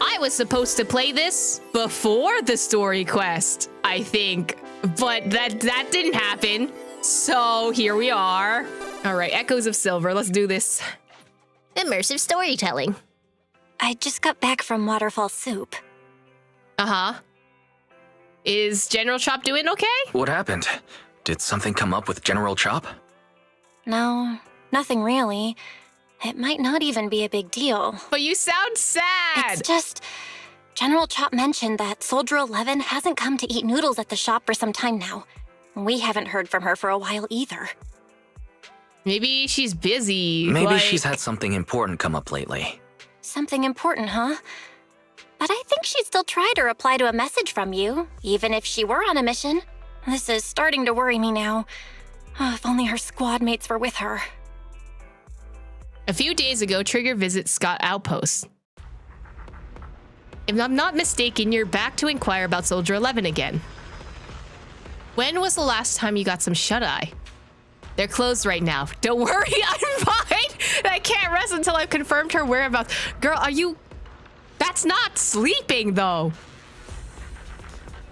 I was supposed to play this before the story quest, I think. But that didn't happen. So here we are. All right, Echoes of Silver. Let's do this. Immersive storytelling. I just got back from Waterfall Soup. Uh-huh. Is General Chop doing okay? What happened? Did something come up with General Chop? No, nothing really. It might not even be a big deal. But you sound sad. It's just, General Chop mentioned that Soldier 11 hasn't come to eat noodles at the shop for some time now. We haven't heard from her for a while either. Maybe she's busy. Maybe she's had something important come up lately. Something important, huh? But I think she'd still try to reply to a message from you, even if she were on a mission. This is starting to worry me now. Oh, if only her squad mates were with her. A few days ago, Trigger visits Scott Outpost. If I'm not mistaken, you're back to inquire about Soldier 11 again. When was the last time you got some shut-eye? They're closed right now. Don't worry, I'm fine. I can't rest until I've confirmed her whereabouts. Girl, are you... That's not sleeping, though.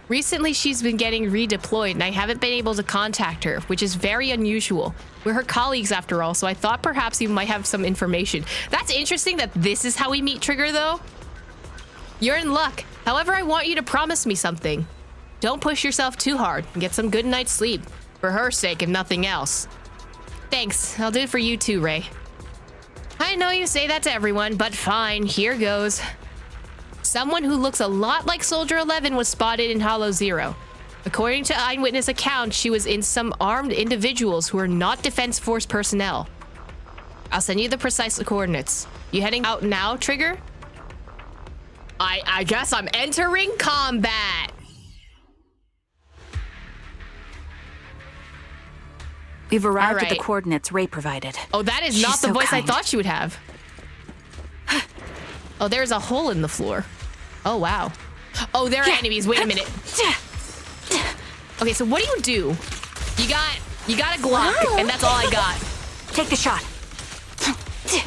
Recently, she's been getting redeployed, and I haven't been able to contact her, which is very unusual. We're her colleagues, after all, so I thought perhaps you might have some information. That's interesting that this is how we meet Trigger, though. You're in luck. However, I want you to promise me something. Don't push yourself too hard and get some good night's sleep. For her sake, if nothing else. Thanks. I'll do it for you too, Ray. I know you say that to everyone, but fine. Here goes. Someone who looks a lot like Soldier 11 was spotted in Hollow Zero. According to eyewitness accounts, she was in some armed individuals who are not Defense Force personnel. I'll send you the precise coordinates. You heading out now, Trigger? I guess I'm entering combat. We've arrived at the coordinates Ray provided. Oh, that is not the voice I thought she would have. Oh, there's a hole in the floor. Oh, wow. Oh, there are enemies. Wait a minute. Okay, so what do? You got a Glock, and that's all I got. Take the shot. Damn.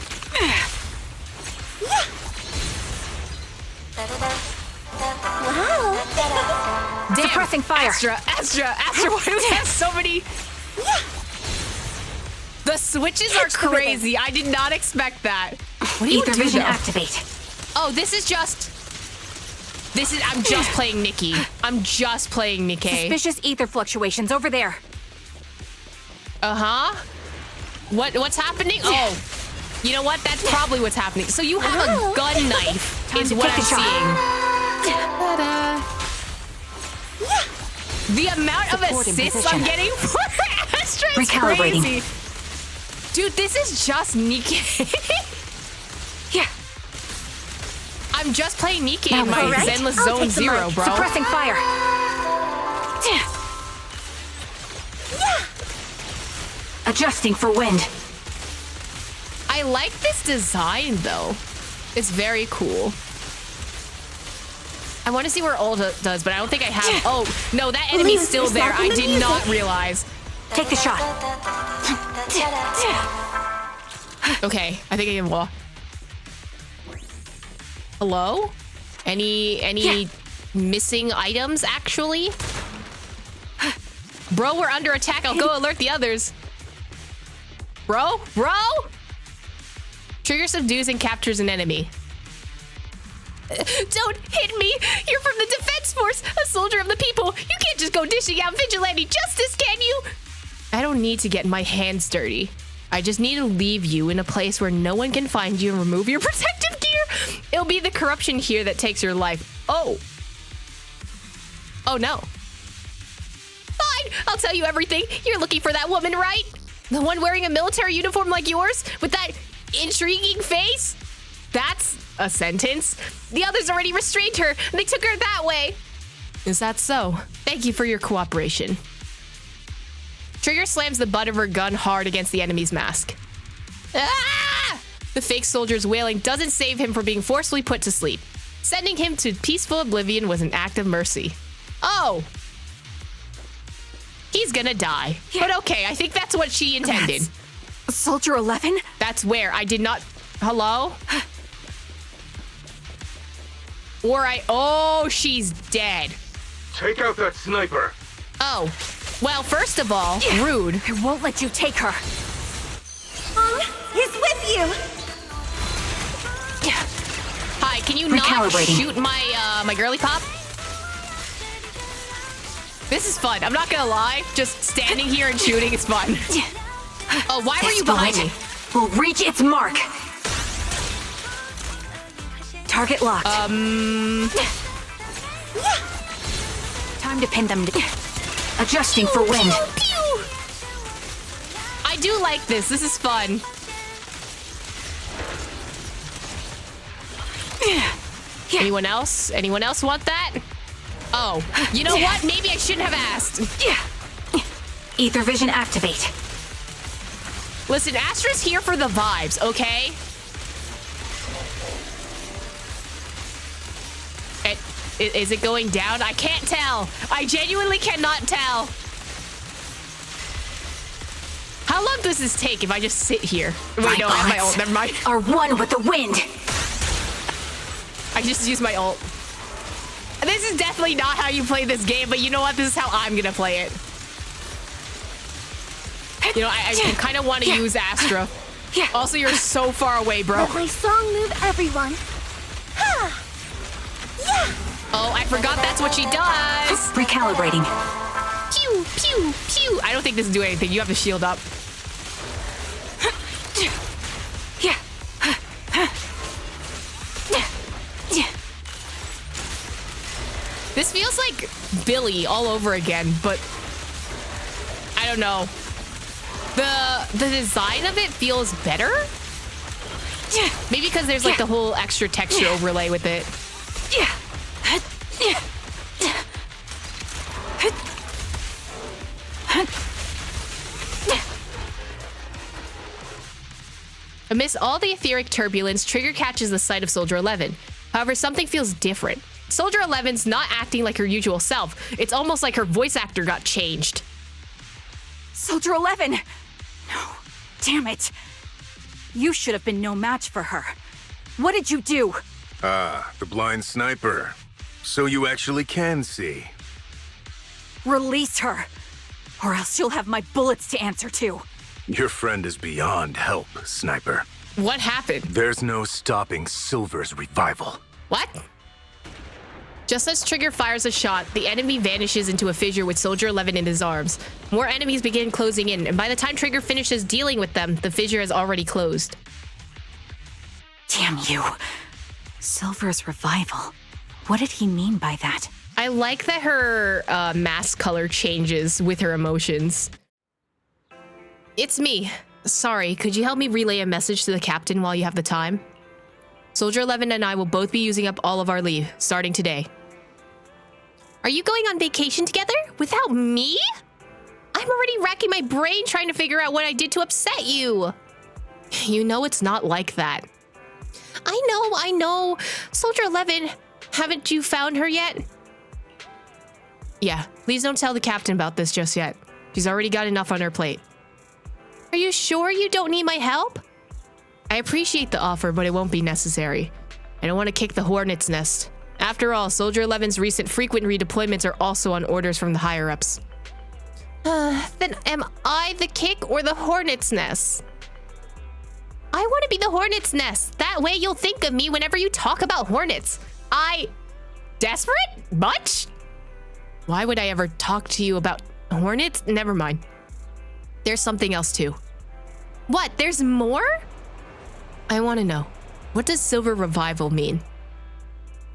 Suppressing fire. Astra, why do we have so many? The switches are crazy. I did not expect that. What do you do, vision though? activate. Oh, I'm just playing Nikki. I'm just playing Nikki. Suspicious ether fluctuations over there. Uh-huh. What's happening? Oh, you know what? That's probably what's happening. So you have a gun knife is what I'm seeing. The amount of assists I'm getting for Astra is crazy. Dude, this is just Nikki. Yeah. I'm just playing Nikki in my Zenless Zone 0, bro. Suppressing fire. Adjusting for wind. I like this design, though. It's very cool. I want to see where ult does, but I don't think I have. Oh, no, that enemy's still there. I did not realize. Take the shot. Okay, I think I can walk. Hello? Any missing items, actually? Bro, we're under attack. I'll go alert the others. Bro? Trigger subdues and captures an enemy. Don't hit me! You're from the Defense Force, a soldier of the people. You can't just go dishing out vigilante justice, can you? I don't need to get my hands dirty. I just need to leave you in a place where no one can find you and remove your protective gear. It'll be the corruption here that takes your life. Oh. Oh, no. Fine, I'll tell you everything. You're looking for that woman, right? The one wearing a military uniform like yours? With that intriguing face? That's a sentence. The others already restrained her, and they took her that way. Is that so? Thank you for your cooperation. Trigger slams the butt of her gun hard against the enemy's mask. Ah! The fake soldier's wailing doesn't save him from being forcefully put to sleep. Sending him to peaceful oblivion was an act of mercy. Oh! He's gonna die. Yeah. But okay, I think that's what she intended. Soldier 11? That's where I did not... Hello? Oh, she's dead. Take out that sniper. Oh, well, first of all, rude. I won't let you take her. He's with you! Hi, can you not Recalibrating. shoot my girly pop? This is fun. I'm not gonna lie. Just standing here and shooting is fun. Oh, why were you behind me? Will reach its mark. Target locked. Time to pin them. Adjusting for wind. I do like this. This is fun. Anyone else? Anyone else want that? Oh, you know what? Maybe I shouldn't have asked. Ether vision activate. Listen, Astra's here for the vibes, okay? Is it going down? I can't tell. I genuinely cannot tell. How long does this take if I just sit here? Wait, no, I have my ult. Never mind. Are one with the wind. I just used my ult. This is definitely not how you play this game, but you know what? This is how I'm gonna play it. You know, I kind of want to use Astra. Also, you're so far away, bro. Let my song move everyone. Ha! Yeah! Oh, I forgot that's what she does. Recalibrating. Pew, pew, pew. I don't think this is doing anything. You have to shield up. This feels like Billy all over again, but I don't know. The design of it feels better? Maybe because there's like the whole extra texture overlay with it. Amidst all the etheric turbulence, Trigger catches the sight of Soldier 11. However, something feels different. Soldier 11's not acting like her usual self. It's almost like her voice actor got changed. Soldier 11! No, damn it. You should have been no match for her. What did you do? Ah, the blind sniper. So you actually can see. Release her, or else you'll have my bullets to answer to. Your friend is beyond help, Sniper. What happened? There's no stopping Silver's revival. What? Just as Trigger fires a shot, the enemy vanishes into a fissure with Soldier 11 in his arms. More enemies begin closing in, and by the time Trigger finishes dealing with them, the fissure has already closed. Damn you. Silver's revival. What did he mean by that? I like that her mask color changes with her emotions. It's me. Sorry, could you help me relay a message to the captain while you have the time? Soldier 11 and I will both be using up all of our leave, starting today. Are you going on vacation together? Without me? I'm already racking my brain trying to figure out what I did to upset you. You know it's not like that. I know. Soldier 11, haven't you found her yet? Yeah, please don't tell the captain about this just yet. She's already got enough on her plate. Are you sure you don't need my help? I appreciate the offer, but it won't be necessary. I don't want to kick the hornet's nest. After all, Soldier 11's recent frequent redeployments are also on orders from the higher-ups. Then am I the kick or the hornet's nest? I want to be the hornet's nest. That way you'll think of me whenever you talk about hornets. Desperate? Much? Why would I ever talk to you about hornets? Never mind. There's something else too. What? There's more? I want to know. What does Silver Revival mean?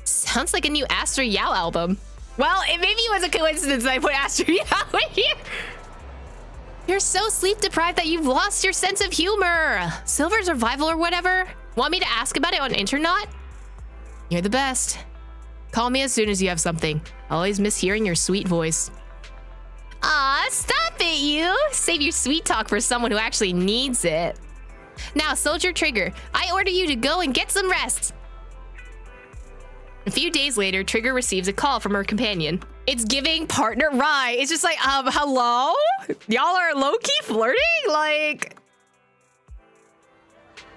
Sounds like a new Astra Yao album. Well, maybe it was a coincidence that I put Astra Yao in here. You're so sleep deprived that you've lost your sense of humor. Silver's Revival or whatever? Want me to ask about it on Internet? You're the best. Call me as soon as you have something. I always miss hearing your sweet voice. Aw, stop it, you! Save your sweet talk for someone who actually needs it. Now, Soldier Trigger, I order you to go and get some rest. A few days later, Trigger receives a call from her companion. It's giving partner right. It's just like, hello? Y'all are low-key flirting? Like...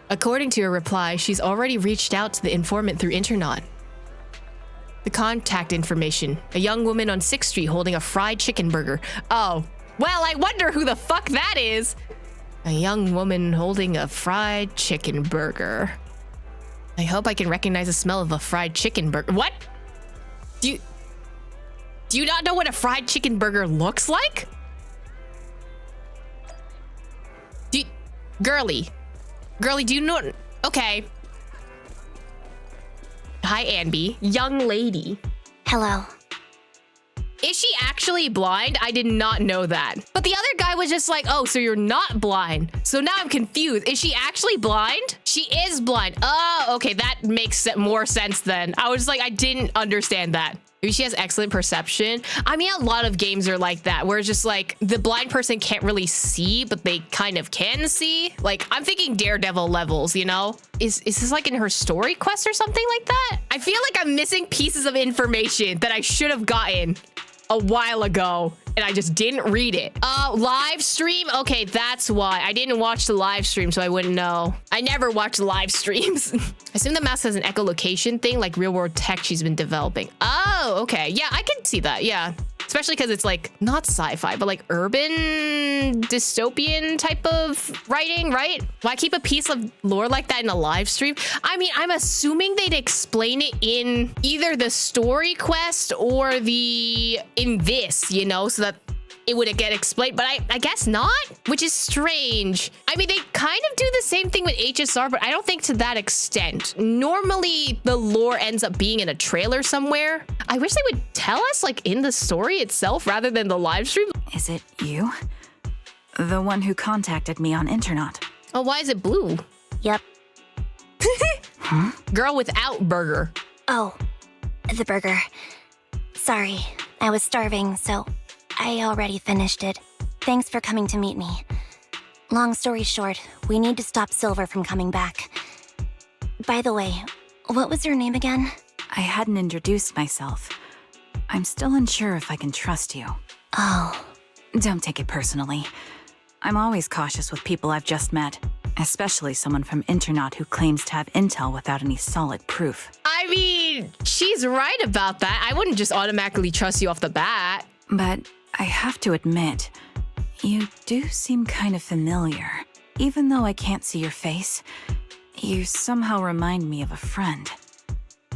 According to her reply, she's already reached out to the informant through Internet. The contact information. A young woman on 6th Street holding a fried chicken burger. Oh, well, I wonder who the fuck that is. A young woman holding a fried chicken burger. I hope I can recognize the smell of a fried chicken burger. What? Do you not know what a fried chicken burger looks like? Girly, do you know? Okay. Hi, Anby. Young lady. Hello. Is she actually blind? I did not know that. But the other guy was just like, oh, so you're not blind. So now I'm confused. Is she actually blind? She is blind. Oh, okay. That makes more sense then. I was like, I didn't understand that. Maybe she has excellent perception. I mean, a lot of games are like that, where it's just like the blind person can't really see, but they kind of can see. Like, I'm thinking Daredevil levels, you know? Is this like in her story quest or something like that? I feel like I'm missing pieces of information that I should have gotten a while ago, and I just didn't read it. Live stream? Okay, that's why. I didn't watch the live stream, so I wouldn't know. I never watch live streams. I assume the mouse has an echolocation thing, like real world tech she's been developing. Oh, okay. Yeah, I can see that. Yeah. Especially because it's like not sci-fi, but like urban dystopian type of writing, right? Why keep a piece of lore like that in a live stream? I mean, I'm assuming they'd explain it in either the story quest or in this, you know, so that it would get explained, but I guess not, which is strange. I mean, they kind of do the same thing with HSR, but I don't think to that extent. Normally, the lore ends up being in a trailer somewhere. I wish they would tell us, like, in the story itself rather than the live stream. Is it you? The one who contacted me on Internet? Oh, why is it blue? Yep. Girl without burger. Oh, the burger. Sorry, I was starving, so I already finished it. Thanks for coming to meet me. Long story short, we need to stop Silver from coming back. By the way, what was your name again? I hadn't introduced myself. I'm still unsure if I can trust you. Oh. Don't take it personally. I'm always cautious with people I've just met, especially someone from Internet who claims to have intel without any solid proof. I mean, she's right about that. I wouldn't just automatically trust you off the bat. But I have to admit, you do seem kind of familiar. Even though I can't see your face, you somehow remind me of a friend.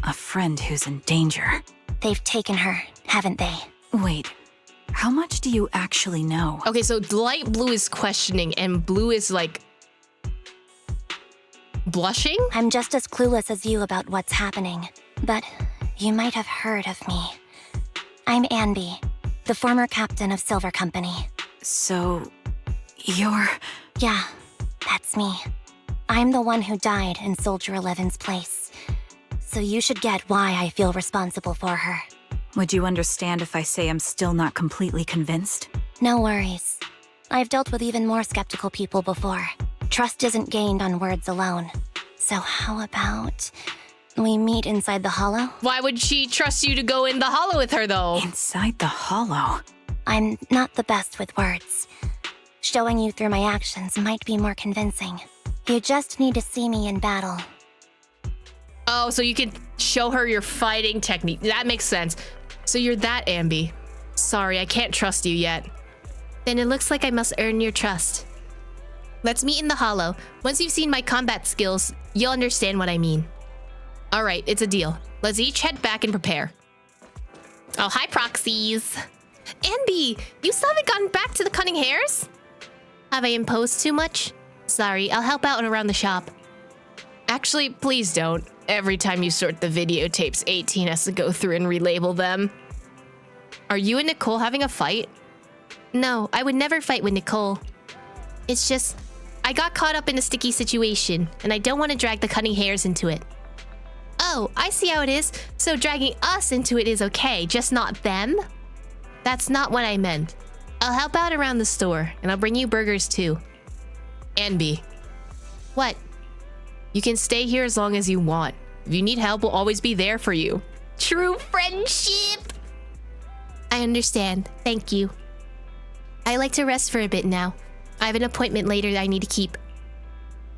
A friend who's in danger. They've taken her, haven't they? Wait, how much do you actually know? Okay, so light blue is questioning and blue is like blushing? I'm just as clueless as you about what's happening, but you might have heard of me. I'm Anby, the former captain of Silver Company. So, you're... Yeah, that's me. I'm the one who died in Soldier 11's place. So you should get why I feel responsible for her. Would you understand if I say I'm still not completely convinced? No worries. I've dealt with even more skeptical people before. Trust isn't gained on words alone. So how about we meet inside the hollow? Why would she trust you to go in the hollow with her, though? Inside the hollow? I'm not the best with words. Showing you through my actions might be more convincing. You just need to see me in battle. Oh, so you can show her your fighting technique. That makes sense. So you're that Anby. Sorry, I can't trust you yet. Then it looks like I must earn your trust. Let's meet in the hollow. Once you've seen my combat skills, you'll understand what I mean. All right, it's a deal. Let's each head back and prepare. Oh, hi, proxies. Anby, you still haven't gotten back to the cunning hairs? Have I imposed too much? Sorry, I'll help out around the shop. Actually, please don't. Every time you sort the videotapes, 18 has to go through and relabel them. Are you and Nicole having a fight? No, I would never fight with Nicole. It's just, I got caught up in a sticky situation, and I don't want to drag the cunning hairs into it. Oh, I see how it is. So dragging us into it is okay, just not them? That's not what I meant. I'll help out around the store, and I'll bring you burgers too. Anby. What? You can stay here as long as you want. If you need help, we'll always be there for you. True friendship! I understand. Thank you. I like to rest for a bit now. I have an appointment later that I need to keep.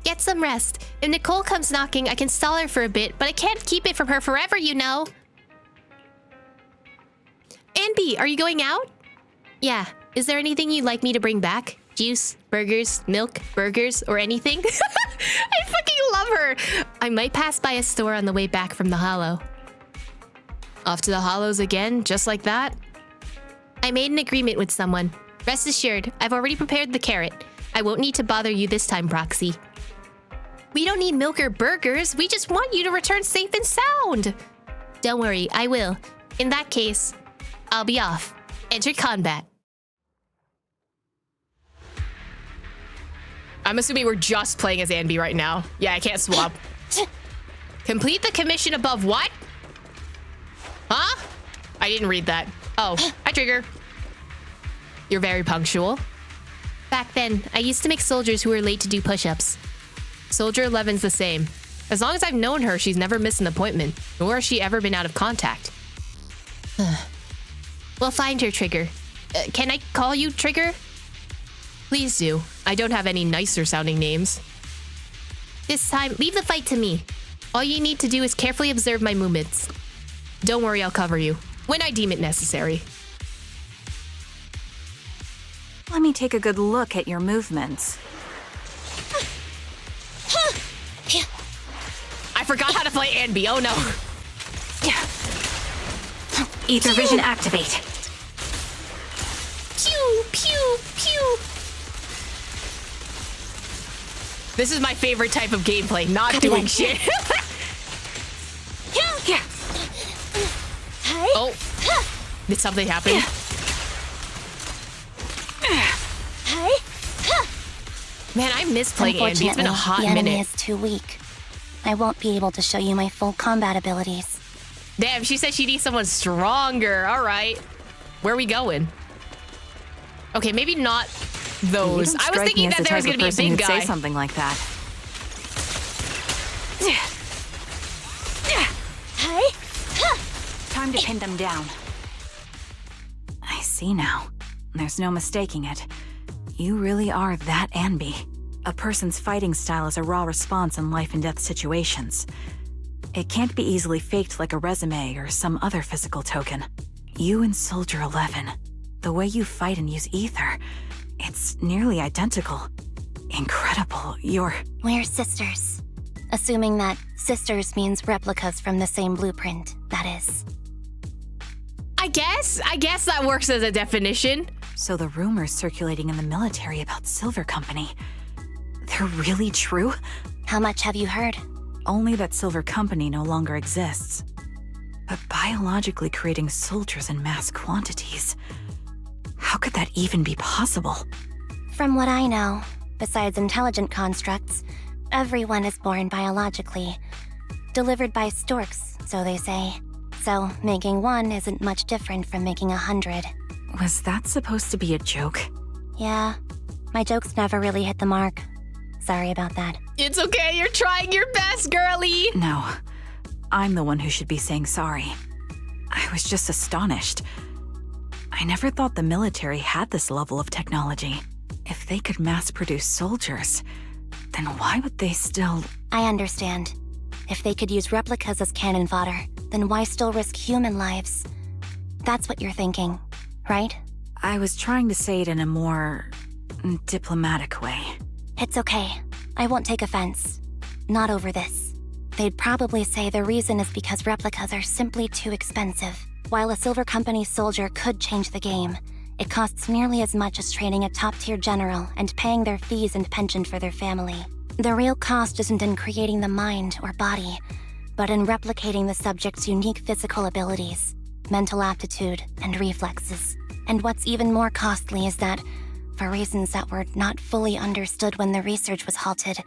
Get some rest. If Nicole comes knocking, I can stall her for a bit, but I can't keep it from her forever, you know. Anby, are you going out? Yeah. Is there anything you'd like me to bring back? Juice, burgers, milk, burgers, or anything? I fucking love her. I might pass by a store on the way back from the Hollow. Off to the Hollows again, just like that? I made an agreement with someone. Rest assured, I've already prepared the carrot. I won't need to bother you this time, Proxy. We don't need milk or burgers. We just want you to return safe and sound. Don't worry, I will. In that case, I'll be off. Enter combat. I'm assuming we're just playing as Anby right now. Yeah, I can't swap. Complete the commission above what? Huh? I didn't read that. Oh, hi, Trigger. You're very punctual. Back then, I used to make soldiers who were late to do push-ups. Soldier 11's the same. As long as I've known her, she's never missed an appointment, nor has she ever been out of contact. We'll find her, Trigger. Can I call you Trigger? Please do. I don't have any nicer sounding names. This time, leave the fight to me. All you need to do is carefully observe my movements. Don't worry, I'll cover you, when I deem it necessary. Let me take a good look at your movements. I forgot how to play Anby, oh no. Ether vision activate. Pew, pew, pew. This is my favorite type of gameplay, not doing shit. Oh, did something happen? Man, I miss playing Anby. It's been a hot the enemy minute. is too weak. I won't be able to show you my full combat abilities. Damn, she said she needs someone stronger. All right. Where are we going? Okay, maybe not those. I was thinking that there was going to be a big guy. Say something like that. Time to pin them down. I see now. There's no mistaking it. You really are that Anby. A person's fighting style is a raw response in life and death situations. It can't be easily faked like a resume or some other physical token. You and Soldier 11, the way you fight and use ether, it's nearly identical. Incredible, We're sisters. Assuming that sisters means replicas from the same blueprint, that is. I guess that works as a definition. So the rumors circulating in the military about Silver Company, they're really true? How much have you heard? Only that Silver Company no longer exists. But biologically creating soldiers in mass quantities, how could that even be possible? From what I know, besides intelligent constructs, everyone is born biologically. Delivered by storks, so they say. So making one isn't much different from making 100. Was that supposed to be a joke? Yeah, my jokes never really hit the mark. Sorry about that. It's okay, you're trying your best, girlie. No, I'm the one who should be saying sorry. I was just astonished. I never thought the military had this level of technology. If they could mass-produce soldiers, then why would they still... I understand. If they could use replicas as cannon fodder, then why still risk human lives? That's what you're thinking, right? I was trying to say it in a more diplomatic way. It's okay. I won't take offense. Not over this. They'd probably say the reason is because replicas are simply too expensive. While a Silver Company soldier could change the game, it costs nearly as much as training a top-tier general and paying their fees and pension for their family. The real cost isn't in creating the mind or body, but in replicating the subject's unique physical abilities, mental aptitude, and reflexes. And what's even more costly is that, for reasons that were not fully understood when the research was halted,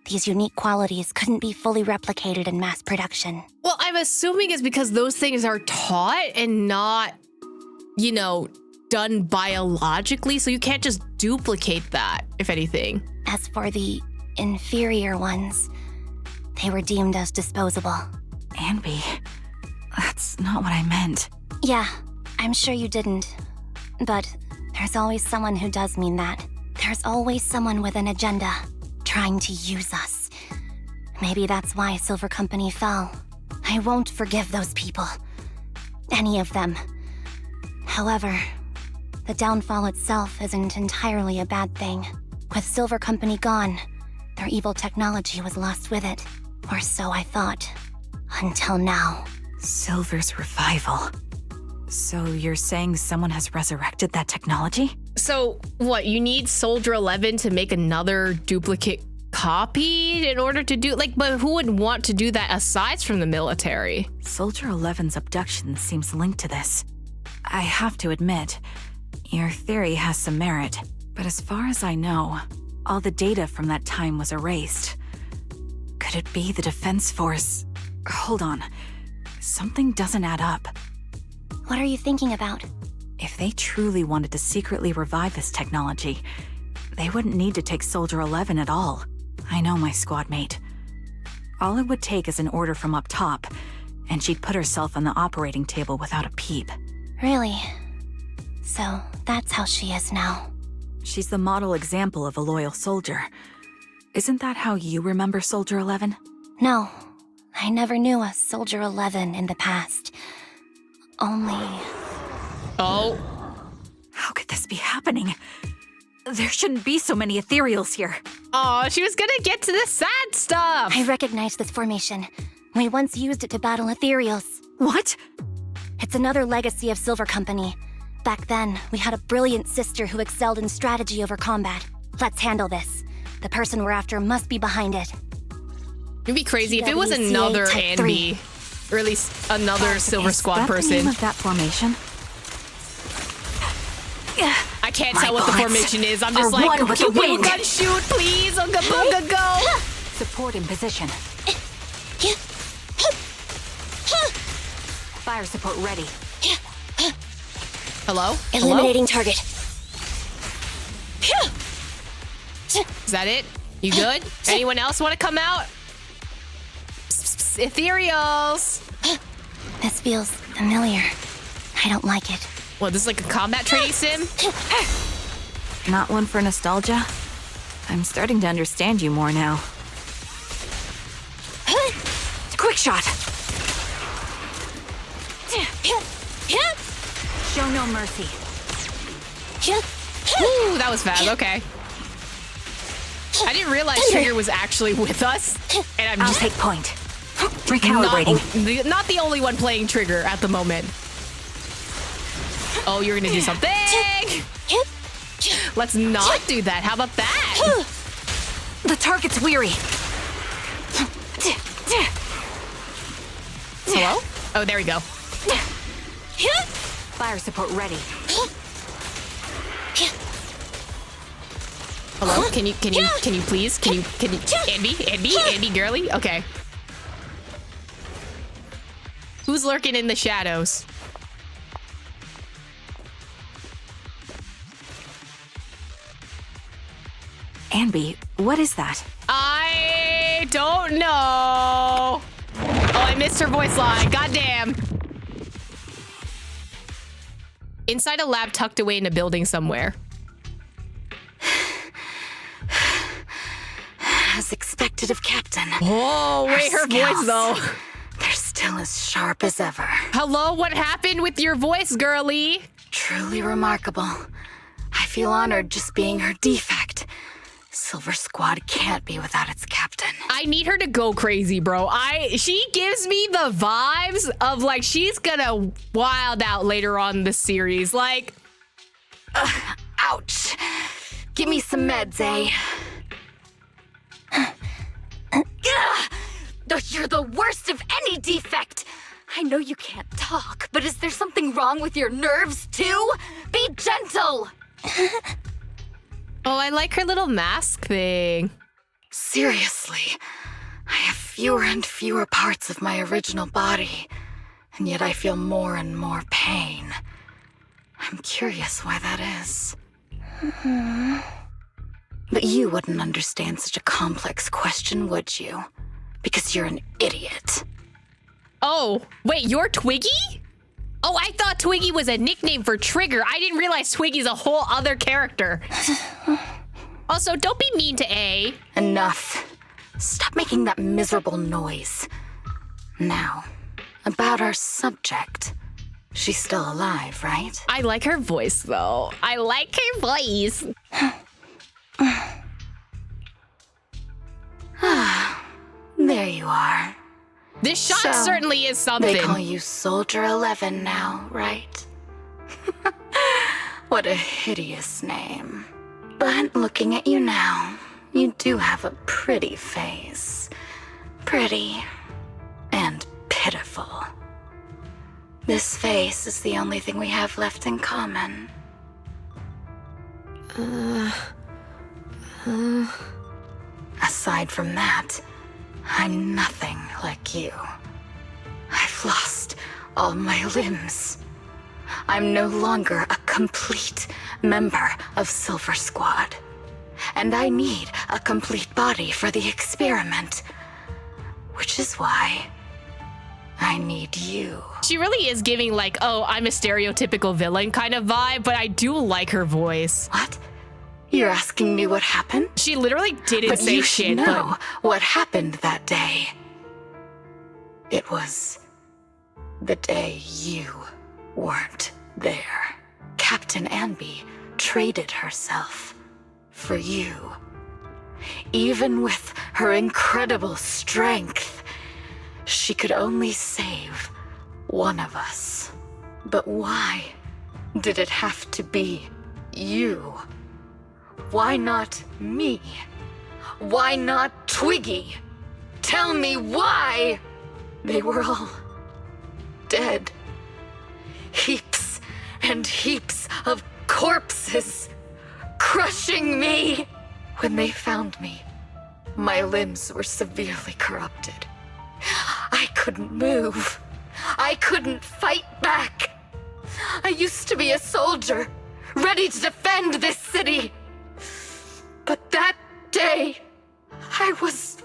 these unique qualities couldn't be fully replicated in mass production. Well, I'm assuming it's because those things are taught and not, you know, done biologically, so you can't just duplicate that, if anything. As for the inferior ones, they were deemed as disposable. Anby, that's not what I meant. Yeah, I'm sure you didn't. But there's always someone who does mean that. There's always someone with an agenda, trying to use us. Maybe that's why Silver Company fell. I won't forgive those people. Any of them. However, the downfall itself isn't entirely a bad thing. With Silver Company gone, their evil technology was lost with it. Or so I thought. Until now. Silver's revival. So you're saying someone has resurrected that technology? So, what, you need Soldier 11 to make another duplicate copy in order to do, like, but who would want to do that aside from the military? Soldier 11's abduction seems linked to this. I have to admit, your theory has some merit, but as far as I know, all the data from that time was erased. Could it be the Defense Force? Hold on. Something doesn't add up. What are you thinking about? If they truly wanted to secretly revive this technology, they wouldn't need to take Soldier 11 at all. I know my squad mate. All it would take is an order from up top, and she'd put herself on the operating table without a peep. Really? So, that's how she is now. She's the model example of a loyal soldier. Isn't that how you remember Soldier 11? No, I never knew a Soldier 11 in the past. Only... Oh. How could this be happening? There shouldn't be so many ethereals here. Oh, she was gonna get to the sad stuff. I recognize this formation. We once used it to battle ethereals. What? It's another legacy of Silver Company. Back then, we had a brilliant sister who excelled in strategy over combat. Let's handle this. The person we're after must be behind it. It'd be crazy if it was PWCA another Type Anby, or at least another Silver Squad Is that person. the name of that formation? I can't My tell what the bullets formation is. I'm are just like, one with the can you wind. gun shoot, please? Unga bunga go! Support in position. Fire support ready. Hello? Eliminating target. Hello? Is that it? You good? Anyone else want to come out? Psst, psst, ethereals! This feels familiar. I don't like it. What, this is like a combat training sim? Not one for nostalgia? I'm starting to understand you more now. Quick shot! Show no mercy. Ooh, that was fast. Okay. I didn't realize Trigger was actually with us, and I'm I'll just take point. Recalibrating. not the only one playing Trigger at the moment. Oh, you're gonna do something! Let's not do that. How about that? The target's weary. Hello? Oh, there we go. Fire support ready. Hello? Can you please? Can you, Anby girly? Okay. Who's lurking in the shadows? Anby, what is that? I don't know. Oh, I missed her voice line. Goddamn. Inside a lab tucked away in a building somewhere. As expected of Captain. Oh, wait, her voice though. They're still as sharp as ever. Hello, what happened with your voice, girly? Truly remarkable. I feel honored just being her defect. Silver Squad can't be without its captain. I need her to go crazy, bro. She gives me the vibes of like she's gonna wild out later on in the series. Like, Ouch. Give me some meds, eh? You're the worst of any defect. I know you can't talk, but is there something wrong with your nerves too? Be gentle. oh, I like her little mask thing. Seriously, I have fewer and fewer parts of my original body, and yet I feel more and more pain. I'm curious why that is. But you wouldn't understand such a complex question, would you? Because you're an idiot. Oh, wait, you're Twiggy? Oh, I thought Twiggy was a nickname for Trigger. I didn't realize Twiggy's a whole other character. Also, don't be mean to A. Enough. Stop making that miserable noise. Now, about our subject. She's still alive, right? I like her voice, though. I like her voice. There you are. This shot So, certainly is They call something. you Soldier 11 now, right? What a hideous name. But looking at you now, you do have a pretty face. Pretty and pitiful. This face is the only thing we have left in common. Aside from that, I'm nothing like you. I've lost all my limbs. I'm no longer a complete member of Silver Squad. And I need a complete body for the experiment. Which is why I need you. She really is giving like, oh, I'm a stereotypical villain kind of vibe, but I do like her voice. What? You're asking me what happened? She literally didn't But say you shit, should know but what happened that day. It was the day you weren't there. Captain Anby traded herself for you. Even with her incredible strength, she could only save one of us. But why did it have to be you? Why not me? Why not Twiggy? Tell me why! They were all dead. Heaps and heaps of corpses crushing me. When they found me, my limbs were severely corrupted. I couldn't move. I couldn't fight back. I used to be a soldier, ready to defend this city. But that day, I was...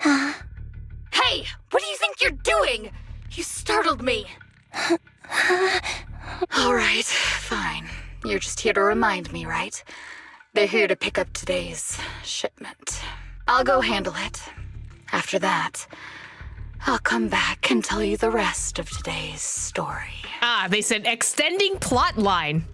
Hey, what do you think you're doing? You startled me. All right, fine. You're just here to remind me, right? They're here to pick up today's shipment. I'll go handle it. After that, I'll come back and tell you the rest of today's story. they said extending plot line.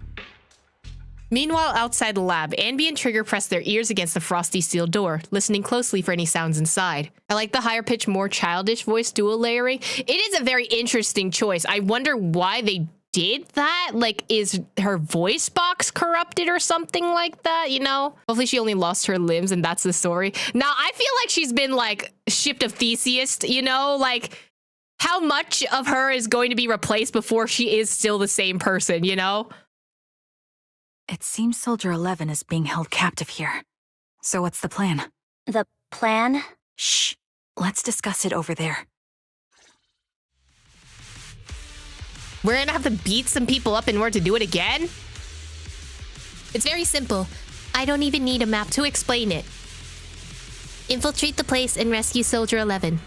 Meanwhile, outside the lab, Anby and Trigger press their ears against the frosty steel door, listening closely for any sounds inside. I like the higher pitched, more childish voice dual layering. It is a very interesting choice. I wonder why they did that. Like, is her voice box corrupted or something like that, you know? Hopefully she only lost her limbs and that's the story. Now, I feel like she's been, like, shipped of Theseus, you know? Like, how much of her is going to be replaced before she is still the same person, you know? It seems Soldier 11 is being held captive here. So what's the plan? The plan? Shh. Let's discuss it over there. We're gonna have to beat some people up in order to do it again? It's very simple. I don't even need a map to explain it. Infiltrate the place and rescue Soldier 11.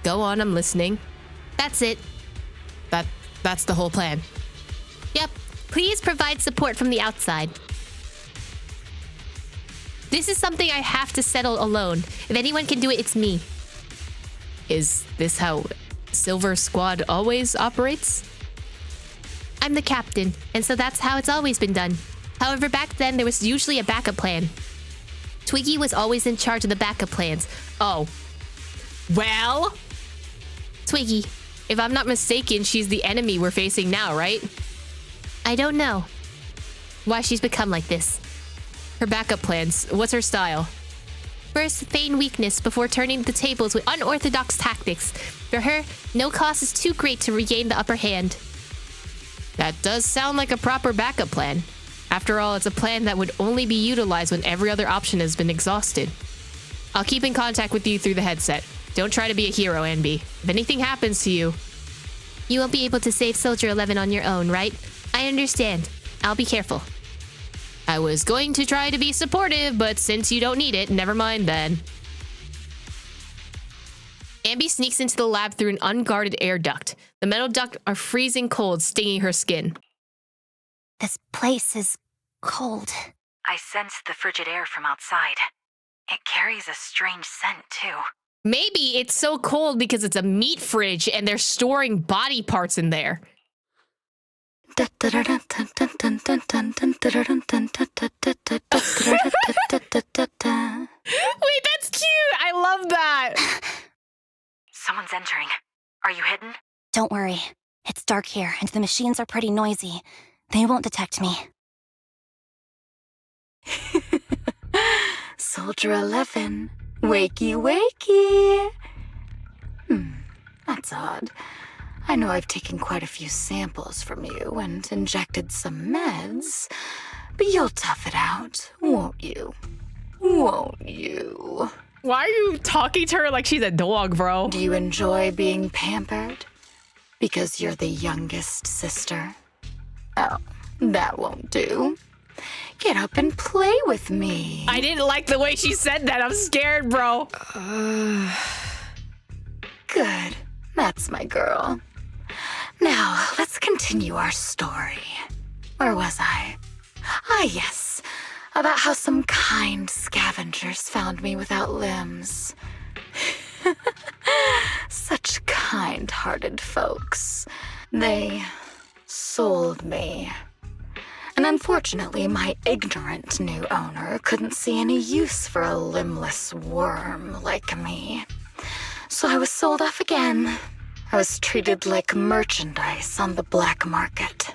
Go on, I'm listening. That's it. That's the whole plan. Yep. Please provide support from the outside. This is something I have to settle alone. If anyone can do it, it's me. Is this how Silver Squad always operates? I'm the captain, and so that's how it's always been done. However, back then, there was usually a backup plan. Twiggy was always in charge of the backup plans. Oh. Well? Twiggy, if I'm not mistaken, she's the enemy we're facing now, right? I don't know why she's become like this. Her backup plans, what's her style? First, feign weakness before turning the tables with unorthodox tactics. For her, no cost is too great to regain the upper hand. That does sound like a proper backup plan. After all, it's a plan that would only be utilized when every other option has been exhausted. I'll keep in contact with you through the headset. Don't try to be a hero, Anby. If anything happens to you... You won't be able to save Soldier 11 on your own, right? I understand. I'll be careful. I was going to try to be supportive, but since you don't need it, never mind then. Anby sneaks into the lab through an unguarded air duct. The metal duct are freezing cold, stinging her skin. This place is cold. I sensed the frigid air from outside. It carries a strange scent, too. Maybe it's so cold because it's a meat fridge and they're storing body parts in there. Wait, that's cute. I love that. Someone's entering. Are you hidden? Don't worry. It's dark here, and the machines are pretty noisy. They won't detect me. Soldier 11. Wakey, wakey. That's odd. I know I've taken quite a few samples from you and injected some meds, but you'll tough it out, won't you? Won't you? Why are you talking to her like she's a dog, bro? Do you enjoy being pampered? Because you're the youngest sister? Oh, that won't do. Get up and play with me. I didn't like the way she said that. I'm scared, bro. Good. That's my girl. Now, let's continue our story. Where was I? Ah, yes. About how some kind scavengers found me without limbs. Such kind-hearted folks. They sold me. And unfortunately, my ignorant new owner couldn't see any use for a limbless worm like me. So I was sold off again. I was treated like merchandise on the black market.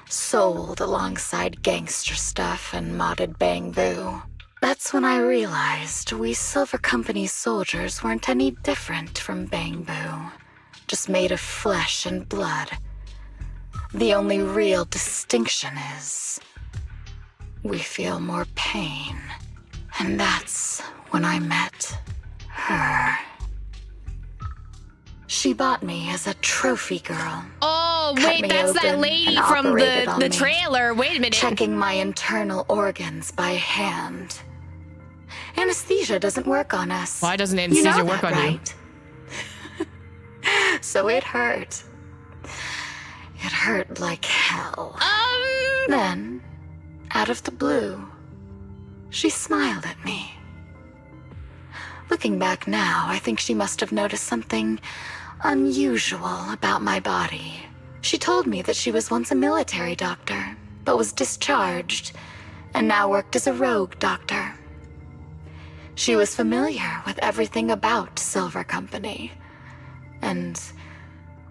Sold alongside gangster stuff and modded bamboo. That's when I realized we Silver Company soldiers weren't any different from bamboo. Just made of flesh and blood. The only real distinction is we feel more pain. And that's when I met her. She bought me as a trophy girl. Oh, Cut wait, me that's that open lady and from operated on the me, trailer. Wait a minute. checking my internal organs by hand. Anesthesia doesn't work on us. Why doesn't anesthesia work on you? So it hurt. It hurt like hell. Then, out of the blue, she smiled at me. Looking back now, I think she must have noticed something unusual about my body. She told me that she was once a military doctor, but was discharged, and now worked as a rogue doctor. She was familiar with everything about Silver Company, and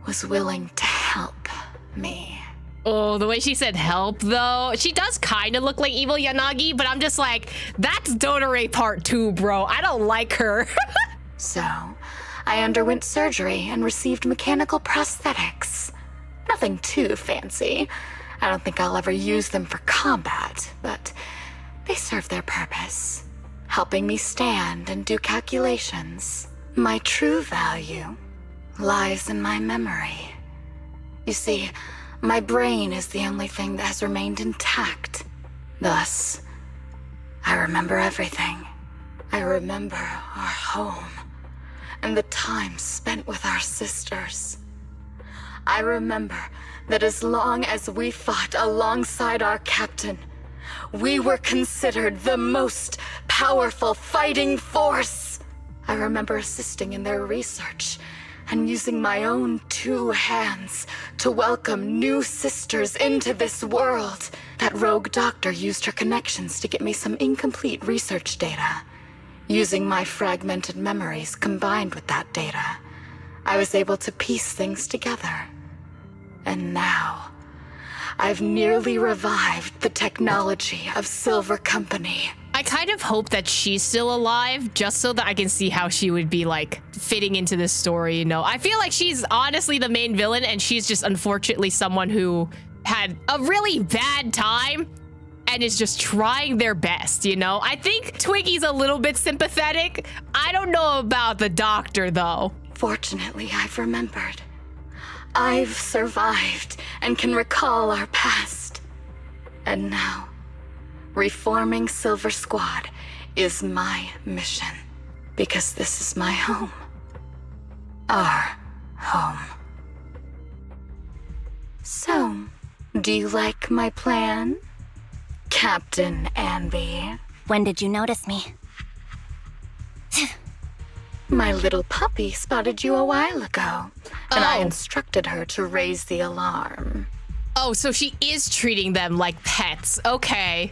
was willing to help me. Oh, the way she said help, though. She does kind of look like evil Yanagi, but I'm just like, that's Dodore Part 2, bro. I don't like her. So, I underwent surgery and received mechanical prosthetics. Nothing too fancy. I don't think I'll ever use them for combat, but they serve their purpose, helping me stand and do calculations. My true value lies in my memory. You see, my brain is the only thing that has remained intact. Thus, I remember everything. I remember our home and the time spent with our sisters. I remember that as long as we fought alongside our captain, we were considered the most powerful fighting force. I remember assisting in their research and using my own 2 hands to welcome new sisters into this world. That rogue doctor used her connections to get me some incomplete research data. Using my fragmented memories combined with that data, I was able to piece things together. And now, I've nearly revived the technology of Silver Company. I kind of hope that she's still alive, just so that I can see how she would be, like, fitting into this story, you know? I feel like she's honestly the main villain, and she's just unfortunately someone who had a really bad time and is just trying their best, you know? I think Twiggy's a little bit sympathetic. I don't know about the doctor, though. Fortunately, I've remembered. I've survived and can recall our past. And now, reforming Silver Squad is my mission, because this is my home. Our home. So, do you like my plan, Captain Anby? When did you notice me? My little puppy spotted you a while ago, and I Oh. instructed her to raise the alarm. Oh, so she is treating them like pets. Okay.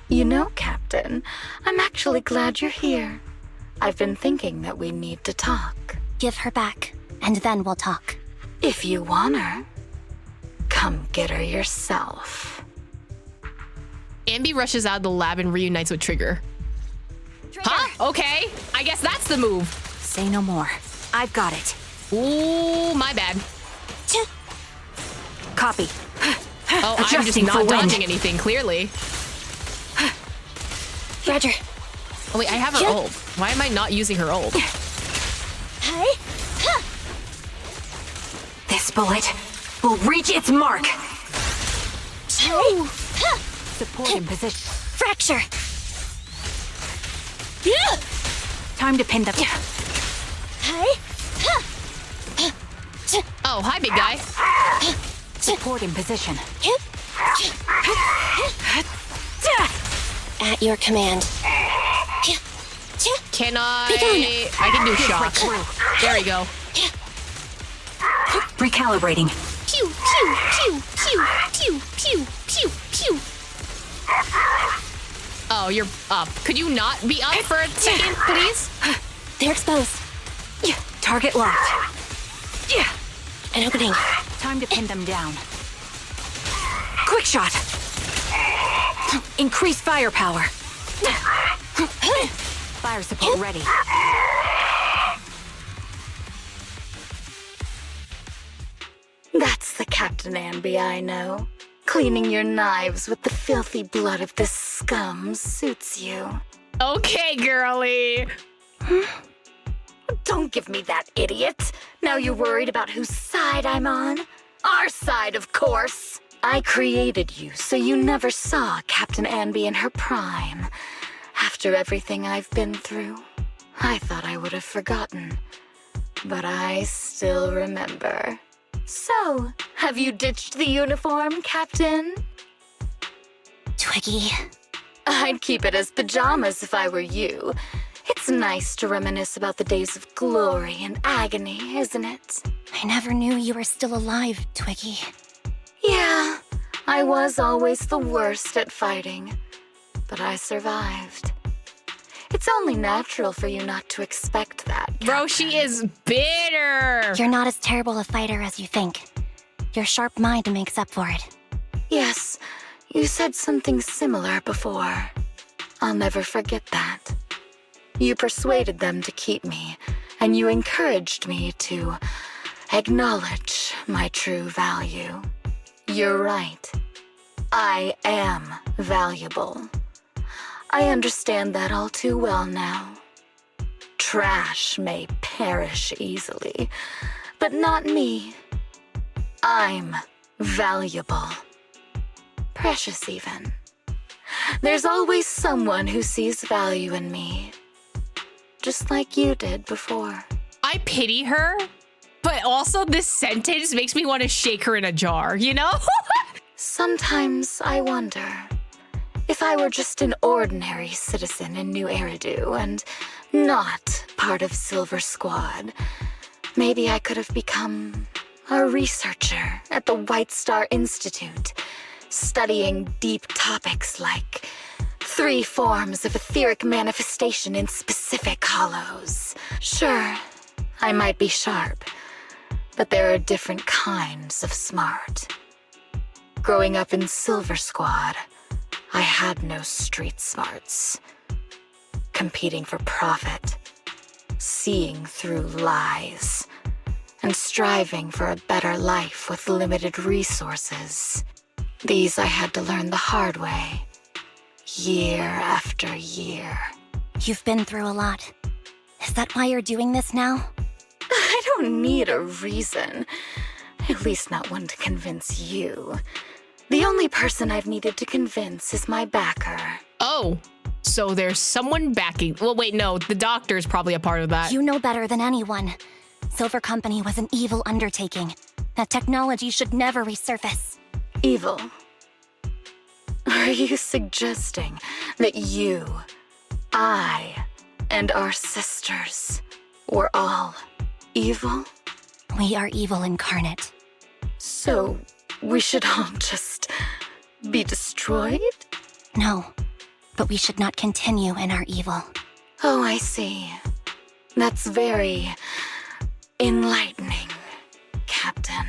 You know, Captain, I'm actually glad you're here. I've been thinking that we need to talk. Give her back, and then we'll talk. If you want her, come get her yourself. Anby rushes out of the lab and reunites with Trigger. Huh? Okay. I guess that's the move. Say no more. I've got it. Ooh, my bad. Copy. Oh, I'm just Adjusting not for wind. dodging anything, clearly. Roger. Oh, wait, I have her ult. Why am I not using her ult? Hey. This bullet will reach its mark. Hey. Support in position. Fracture. Time to pin them. Hey. Oh, hi, big guy. Support in position. At your command. Can I can do shock. There we go. Recalibrating. Pew, pew, pew, pew, pew, pew, pew, pew. Oh, you're up. Could you not be up for a second, please? They're exposed. Target locked. An opening. Time to pin them down. Quick shot. Increase firepower. Fire support ready. That's the Captain Anby I know. Cleaning your knives with the filthy blood of this scum suits you. Okay, girly. Don't give me that, idiot. Now you're worried about whose side I'm on? Our side, of course. I created you so you never saw Captain Anby in her prime. After everything I've been through, I thought I would have forgotten. But I still remember. So, have you ditched the uniform, Captain? Twiggy. I'd keep it as pajamas if I were you. It's nice to reminisce about the days of glory and agony, isn't it? I never knew you were still alive, Twiggy. Yeah, I was always the worst at fighting, but I survived. It's only natural for you not to expect that. Bro, she is bitter. You're not as terrible a fighter as you think. Your sharp mind makes up for it. Yes, you said something similar before. I'll never forget that. You persuaded them to keep me, and you encouraged me to acknowledge my true value. You're right. I am valuable. I understand that all too well now. Trash may perish easily, but not me. I'm valuable. Precious even. There's always someone who sees value in me. Just like you did before. I pity her, but also this sentence makes me want to shake her in a jar, you know? Sometimes I wonder if I were just an ordinary citizen in New Eridu and not part of Silver Squad, maybe I could have become a researcher at the White Star Institute, studying deep topics like 3 forms of etheric manifestation in specific hollows. Sure, I might be sharp, but there are different kinds of smart. Growing up in Silver Squad, I had no street smarts. Competing for profit, seeing through lies, and striving for a better life with limited resources. These I had to learn the hard way, year after year. You've been through a lot. Is that why you're doing this now? I don't need a reason. At least not one to convince you. The only person I've needed to convince is my backer. Oh, so there's someone backing. Well, wait, no, the doctor's probably a part of that. You know better than anyone. Silver Company was an evil undertaking. That technology should never resurface. Evil? Are you suggesting that I and our sisters were all evil? We are evil incarnate. So we should all just be destroyed? No, but we should not continue in our evil. Oh, I see. That's very enlightening, Captain.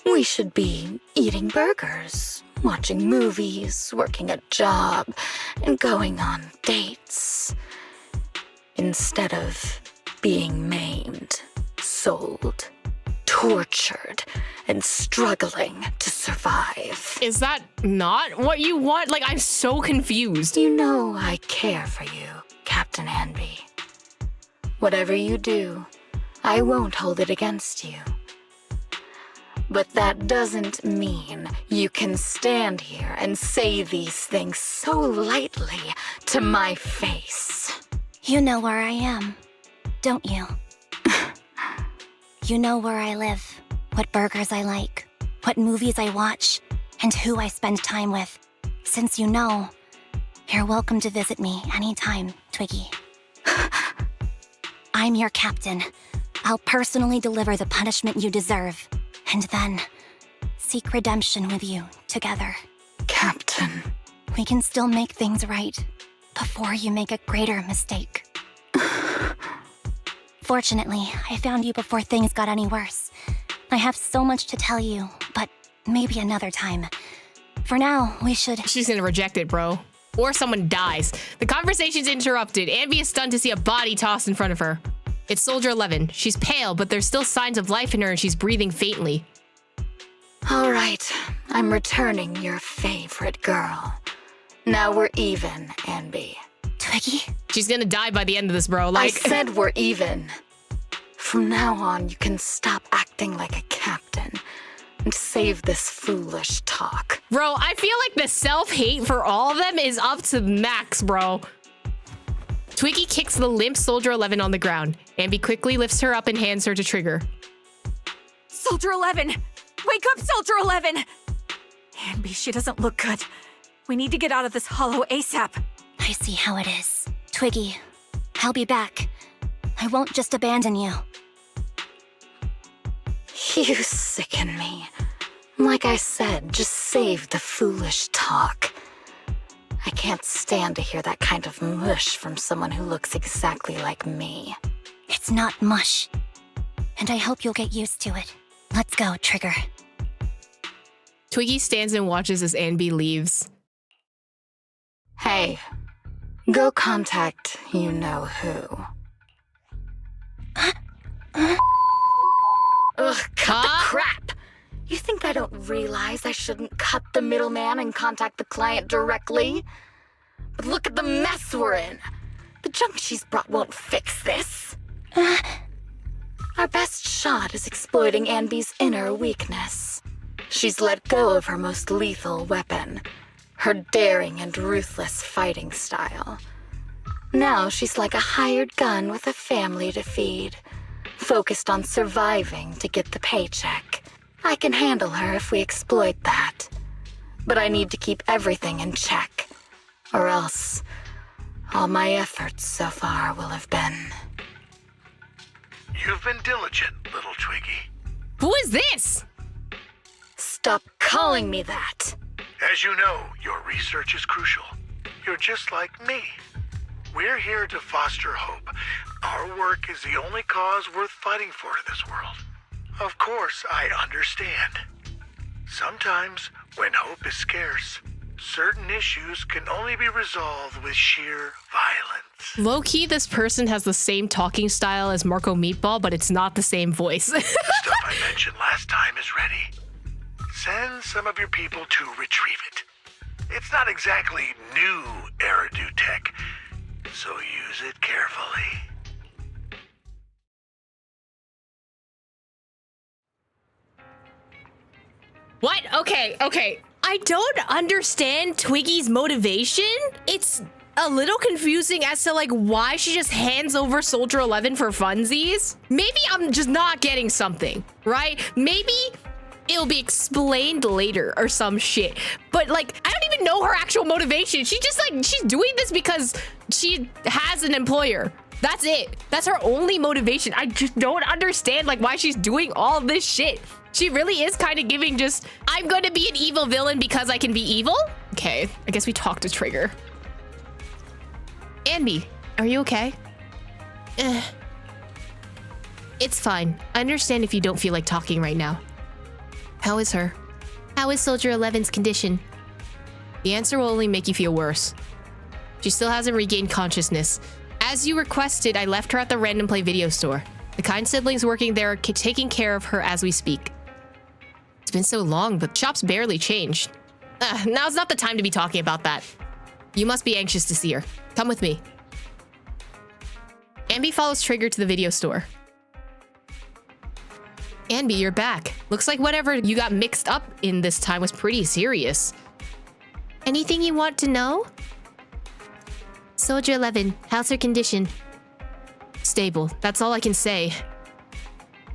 We should be eating burgers, watching movies, working a job, and going on dates. Instead of being maimed, sold, tortured, and struggling to survive. Is that not what you want? Like, I'm so confused. You know I care for you, Captain Anby. Whatever you do, I won't hold it against you. But that doesn't mean you can stand here and say these things so lightly to my face. You know where I am, don't you? You know where I live, what burgers I like, what movies I watch, and who I spend time with. Since you know, you're welcome to visit me anytime, Twiggy. I'm your captain. I'll personally deliver the punishment you deserve, and then seek redemption with you together. Captain. We can still make things right before you make a greater mistake. Fortunately, I found you before things got any worse. I have so much to tell you, but maybe another time. For now, we should... She's gonna reject it, bro. Or someone dies. The conversation's interrupted. Anby is stunned to see a body tossed in front of her. It's Soldier 11. She's pale, but there's still signs of life in her and she's breathing faintly. All right, I'm returning your favorite girl. Now we're even, Anby. Twiggy? She's gonna die by the end of this, bro. Like, I said we're even. From now on, you can stop acting like a captain and save this foolish talk. bro, I feel like the self-hate for all of them is up to max, bro. Twiggy kicks the limp Soldier 11 on the ground. Anby quickly lifts her up and hands her to Trigger. Soldier 11! Wake up, Soldier 11! Anby, she doesn't look good. We need to get out of this hollow ASAP. I see how it is. Twiggy, I'll be back. I won't just abandon you. You sicken me. Like I said, just save the foolish talk. I can't stand to hear that kind of mush from someone who looks exactly like me. It's not mush. And I hope you'll get used to it. Let's go, Trigger. Twiggy stands and watches as Anby leaves. Hey, go contact you-know-who. Ugh, cut the crap! You think I don't realize I shouldn't cut the middleman and contact the client directly? But look at the mess we're in. The junk she's brought won't fix this. Our best shot is exploiting Anby's inner weakness. She's let go of her most lethal weapon, her daring and ruthless fighting style. Now she's like a hired gun with a family to feed, focused on surviving to get the paycheck. I can handle her if we exploit that. But I need to keep everything in check, or else all my efforts so far will have been... You've been diligent, little Twiggy. Who is this? Stop calling me that! As you know, your research is crucial. You're just like me. We're here to foster hope. Our work is the only cause worth fighting for in this world. Of course, I understand. Sometimes, when hope is scarce, certain issues can only be resolved with sheer violence. Low-key, this person has the same talking style as Marco Meatball, but it's not the same voice. The stuff I mentioned last time is ready. Send some of your people to retrieve it. It's not exactly new Eridu tech, so use it carefully. What? Okay. I don't understand Twiggy's motivation. It's a little confusing as to like why she just hands over Soldier 11 for funsies. Maybe I'm just not getting something, right? Maybe it'll be explained later or some shit. But like, I don't even know her actual motivation. She's just like, she's doing this because she has an employer. That's it. That's her only motivation. I just don't understand like why she's doing all this shit. She really is kind of giving just, I'm going to be an evil villain because I can be evil? Okay, I guess we talk to Trigger. Anby, are you okay? It's fine. I understand if you don't feel like talking right now. How is her? How is Soldier 11's condition? The answer will only make you feel worse. She still hasn't regained consciousness. As you requested, I left her at the Random Play video store. The kind siblings working there are taking care of her as we speak. It's been so long, but the shop's barely changed. Now's not the time to be talking about that. You must be anxious to see her. Come with me. Anby follows Trigger to the video store. Anby, you're back. Looks like whatever you got mixed up in this time was pretty serious. Anything you want to know? Soldier 11, how's her condition? Stable, that's all I can say.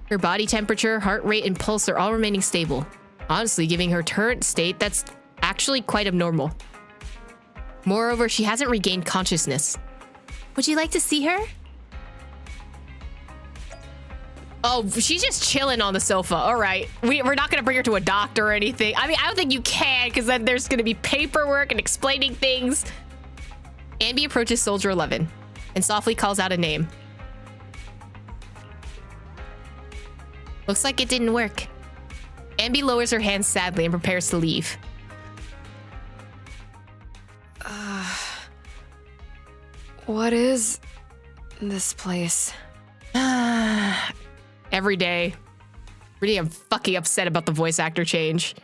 Her body temperature, heart rate, and pulse are all remaining stable. Honestly, giving her current state, that's actually quite abnormal. Moreover, she hasn't regained consciousness. Would you like to see her? Oh, she's just chilling on the sofa. All right. We're not going to bring her to a doctor or anything. I mean, I don't think you can because then there's going to be paperwork and explaining things. Anby approaches Soldier 11 and softly calls out a name. Looks like it didn't work. Anby lowers her hands sadly and prepares to leave. What is this place? Every day. Really, I'm fucking upset about the voice actor change.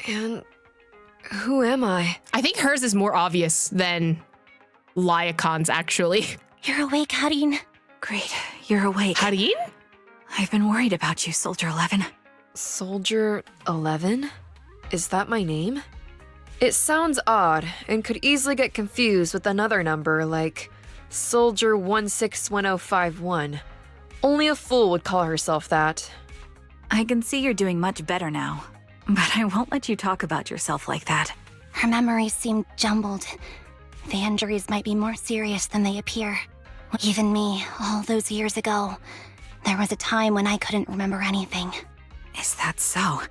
And who am I? I think hers is more obvious than Lyakon's, actually. You're awake, Harin. Great, you're awake. Harin? I've been worried about you, Soldier 11. Soldier 11? Is that my name? It sounds odd and could easily get confused with another number like Soldier 161051. Only a fool would call herself that. I can see you're doing much better now, but I won't let you talk about yourself like that. Her memories seem jumbled. The injuries might be more serious than they appear. Even me, all those years ago, there was a time when I couldn't remember anything. Is that so?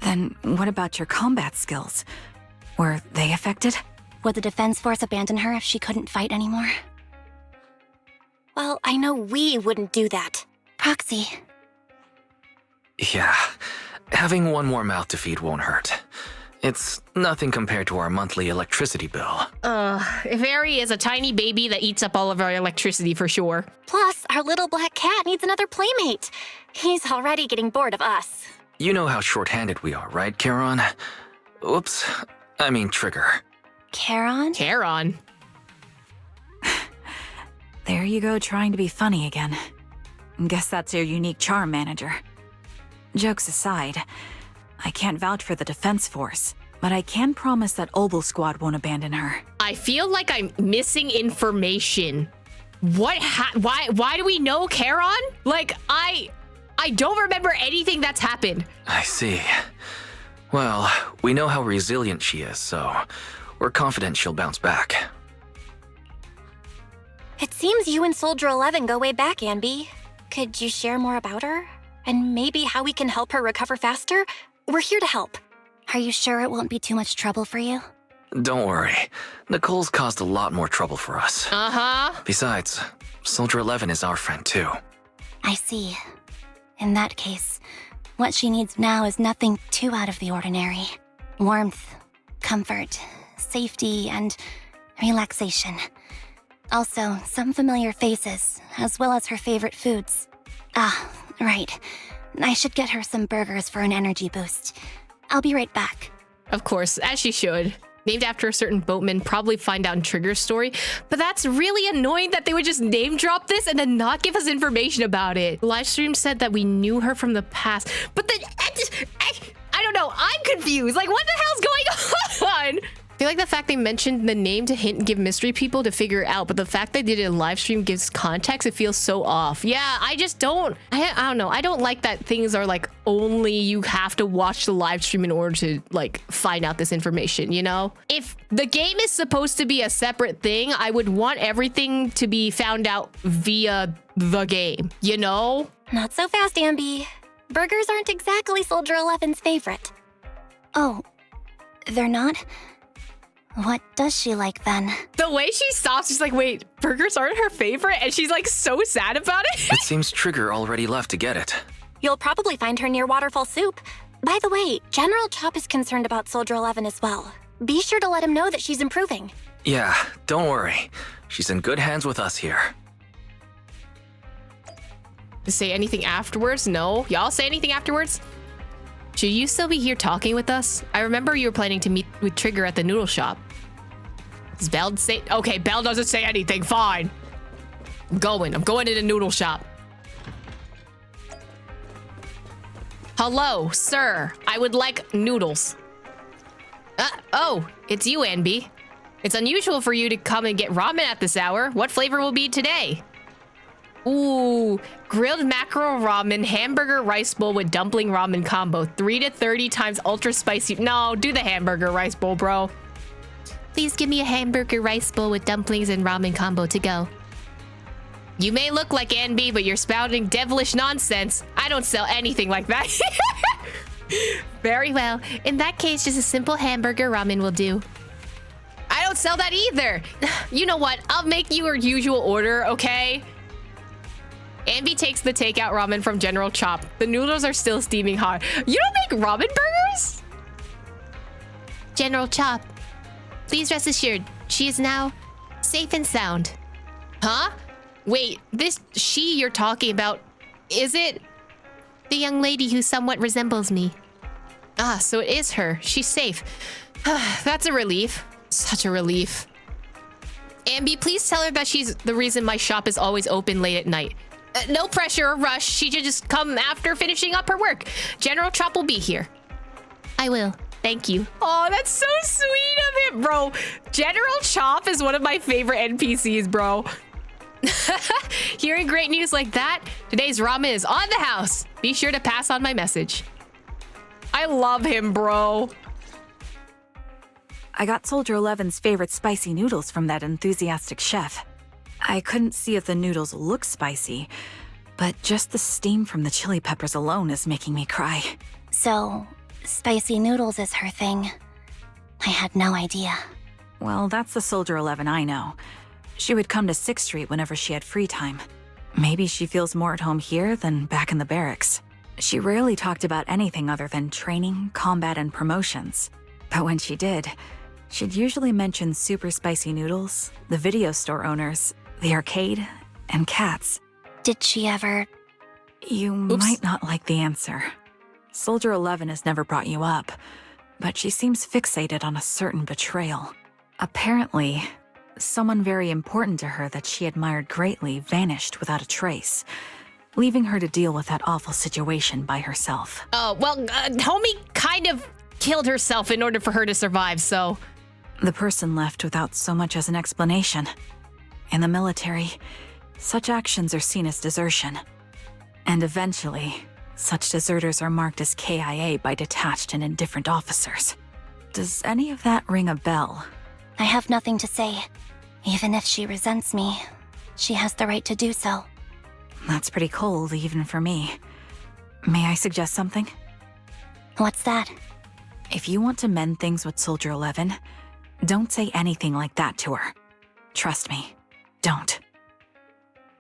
Then what about your combat skills? Were they affected? Would the Defense Force abandon her if she couldn't fight anymore? Well, I know we wouldn't do that. Proxy. Yeah, having one more mouth to feed won't hurt. It's nothing compared to our monthly electricity bill. Harry is a tiny baby that eats up all of our electricity for sure. Plus, our little black cat needs another playmate. He's already getting bored of us. You know how short-handed we are, right, Charon? Oops, I mean Trigger. Charon? Charon. There you go, trying to be funny again. Guess that's your unique charm, manager. Jokes aside, I can't vouch for the Defense Force, but I can promise that Obel Squad won't abandon her. I feel like I'm missing information. Why do we know Charon? Like, I don't remember anything that's happened. I see. Well, we know how resilient she is, so we're confident she'll bounce back. It seems you and Soldier 11 go way back, Anby. Could you share more about her? And maybe how we can help her recover faster? We're here to help. Are you sure it won't be too much trouble for you? Don't worry. Nicole's caused a lot more trouble for us. Uh-huh. Besides, Soldier 11 is our friend too. I see. In that case, what she needs now is nothing too out of the ordinary. Warmth, comfort, safety, and relaxation. Also, some familiar faces, as well as her favorite foods. Ah, right. I should get her some burgers for an energy boost. I'll be right back. Of course, as she should. Named after a certain boatman, probably find out in Trigger's story. But that's really annoying that they would just name drop this and then not give us information about it. The live stream said that we knew her from the past, but then I don't know. I'm confused. Like, what the hell's going on? feel like the fact they mentioned the name to hint and give mystery people to figure it out, but the fact they did it in live stream gives context. It feels so off. Yeah, I just don't. I don't know. I don't like that things are like only you have to watch the live stream in order to like find out this information, you know? If the game is supposed to be a separate thing, I would want everything to be found out via the game, you know? Not so fast, Anby. Burgers aren't exactly Soldier 11's favorite. Oh, they're not? What does she like then? The way she stops, she's like, wait, burgers aren't her favorite? And she's like so sad about it. It seems Trigger already left to get it. You'll probably find her near Waterfall Soup. By the way, General Chop is concerned about Soldier 11 as well. Be sure to let him know that she's improving. Yeah, don't worry. She's in good hands with us here. To say anything afterwards? No. Y'all say anything afterwards? Should you still be here talking with us? I remember you were planning to meet with Trigger at the noodle shop. Does Belle say? Okay, Belle doesn't say anything. Fine. I'm going to the noodle shop. Hello, sir. I would like noodles. Oh, it's you, Anby. It's unusual for you to come and get ramen at this hour. What flavor will be today? Ooh, grilled mackerel ramen, hamburger rice bowl with dumpling ramen combo. 3 to 30 times ultra spicy. No, do the hamburger rice bowl, bro. Please give me a hamburger rice bowl with dumplings and ramen combo to go. You may look like Anby, but you're spouting devilish nonsense. I don't sell anything like that. Very well. In that case, just a simple hamburger ramen will do. I don't sell that either. You know what? I'll make you your usual order, okay? Anby takes the takeout ramen from General Chop. The noodles are still steaming hot. You don't make ramen burgers? General Chop, please rest assured, she is now safe and sound. Huh? Wait, this she you're talking about, is it the young lady who somewhat resembles me? Ah, so it is her. She's safe. That's a relief. Such a relief. Anby, please tell her that she's the reason my shop is always open late at night. No pressure or rush. She should just come after finishing up her work. General Chop will be here. I will. Thank you. Oh, that's so sweet of him, bro. General Chop is one of my favorite NPCs, bro. Hearing great news like that, today's ramen is on the house. Be sure to pass on my message. I love him, bro. I got Soldier 11's favorite spicy noodles from that enthusiastic chef. I couldn't see if the noodles look spicy, but just the steam from the chili peppers alone is making me cry. So, spicy noodles is her thing. I had no idea. Well, that's the Soldier 11 I know. She would come to 6th Street whenever she had free time. Maybe she feels more at home here than back in the barracks. She rarely talked about anything other than training, combat, and promotions. But when she did, she'd usually mention super spicy noodles, the video store owners, the arcade, and cats. Did she ever... You might not like the answer. Soldier 11 has never brought you up, but she seems fixated on a certain betrayal. Apparently, someone very important to her that she admired greatly vanished without a trace, leaving her to deal with that awful situation by herself. Oh, well, homie kind of killed herself in order for her to survive, so... The person left without so much as an explanation. In the military, such actions are seen as desertion. And eventually, such deserters are marked as KIA by detached and indifferent officers. Does any of that ring a bell? I have nothing to say. Even if she resents me, she has the right to do so. That's pretty cold, even for me. May I suggest something? What's that? If you want to mend things with Soldier 11, don't say anything like that to her. Trust me, don't.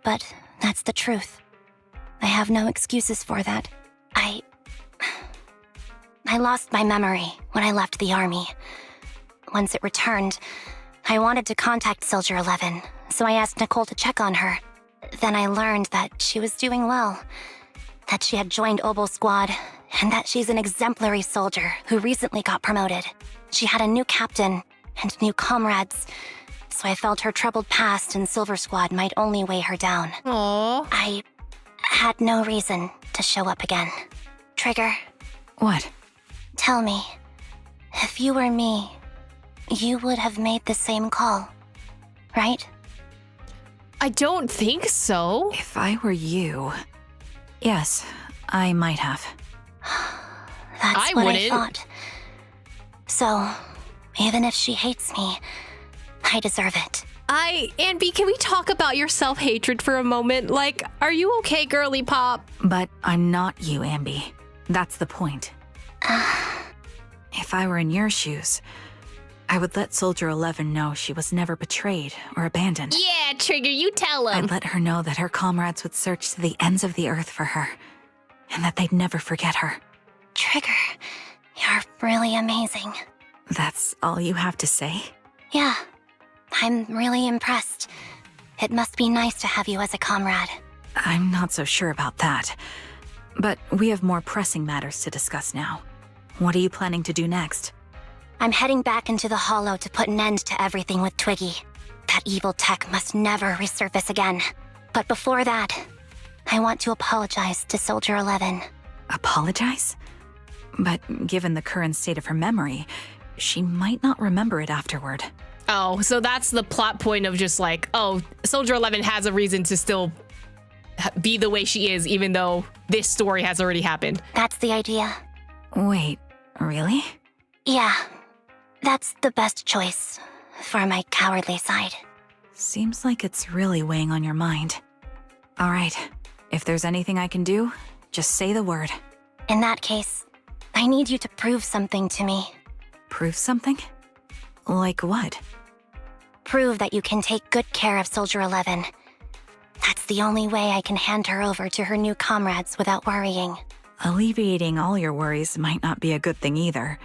But that's the truth. I have no excuses for that. I lost my memory when I left the army. Once it returned, I wanted to contact Soldier 11, so I asked Nicole to check on her. Then I learned that she was doing well, that she had joined Obel Squad, and that she's an exemplary soldier who recently got promoted. She had a new captain and new comrades, so I felt her troubled past in Silver Squad might only weigh her down. Aww. I had no reason to show up again. Trigger. What? Tell me, if you were me, you would have made the same call, right? I don't think so. If I were you, yes, I might have. That's I what wouldn't. I thought. So, even if she hates me, I deserve it. Anby, can we talk about your self-hatred for a moment? Like, are you okay, girly pop? But I'm not you, Anby. That's the point. If I were in your shoes, I would let Soldier 11 know she was never betrayed or abandoned. Yeah, Trigger, you tell him. I'd let her know that her comrades would search to the ends of the earth for her, and that they'd never forget her. Trigger, you're really amazing. That's all you have to say? Yeah, I'm really impressed. It must be nice to have you as a comrade. I'm not so sure about that. But we have more pressing matters to discuss now. What are you planning to do next? I'm heading back into the Hollow to put an end to everything with Twiggy. That evil tech must never resurface again. But before that, I want to apologize to Soldier 11. Apologize? But given the current state of her memory, she might not remember it afterward. Oh, so that's the plot point of just like, oh, Soldier 11 has a reason to still be the way she is, even though this story has already happened. That's the idea. Wait, really? Yeah, that's the best choice for my cowardly side. Seems like it's really weighing on your mind. All right, if there's anything I can do, just say the word. In that case, I need you to prove something to me. Prove something? Like what? Prove that you can take good care of Soldier 11. That's the only way I can hand her over to her new comrades without worrying. Alleviating all your worries might not be a good thing either.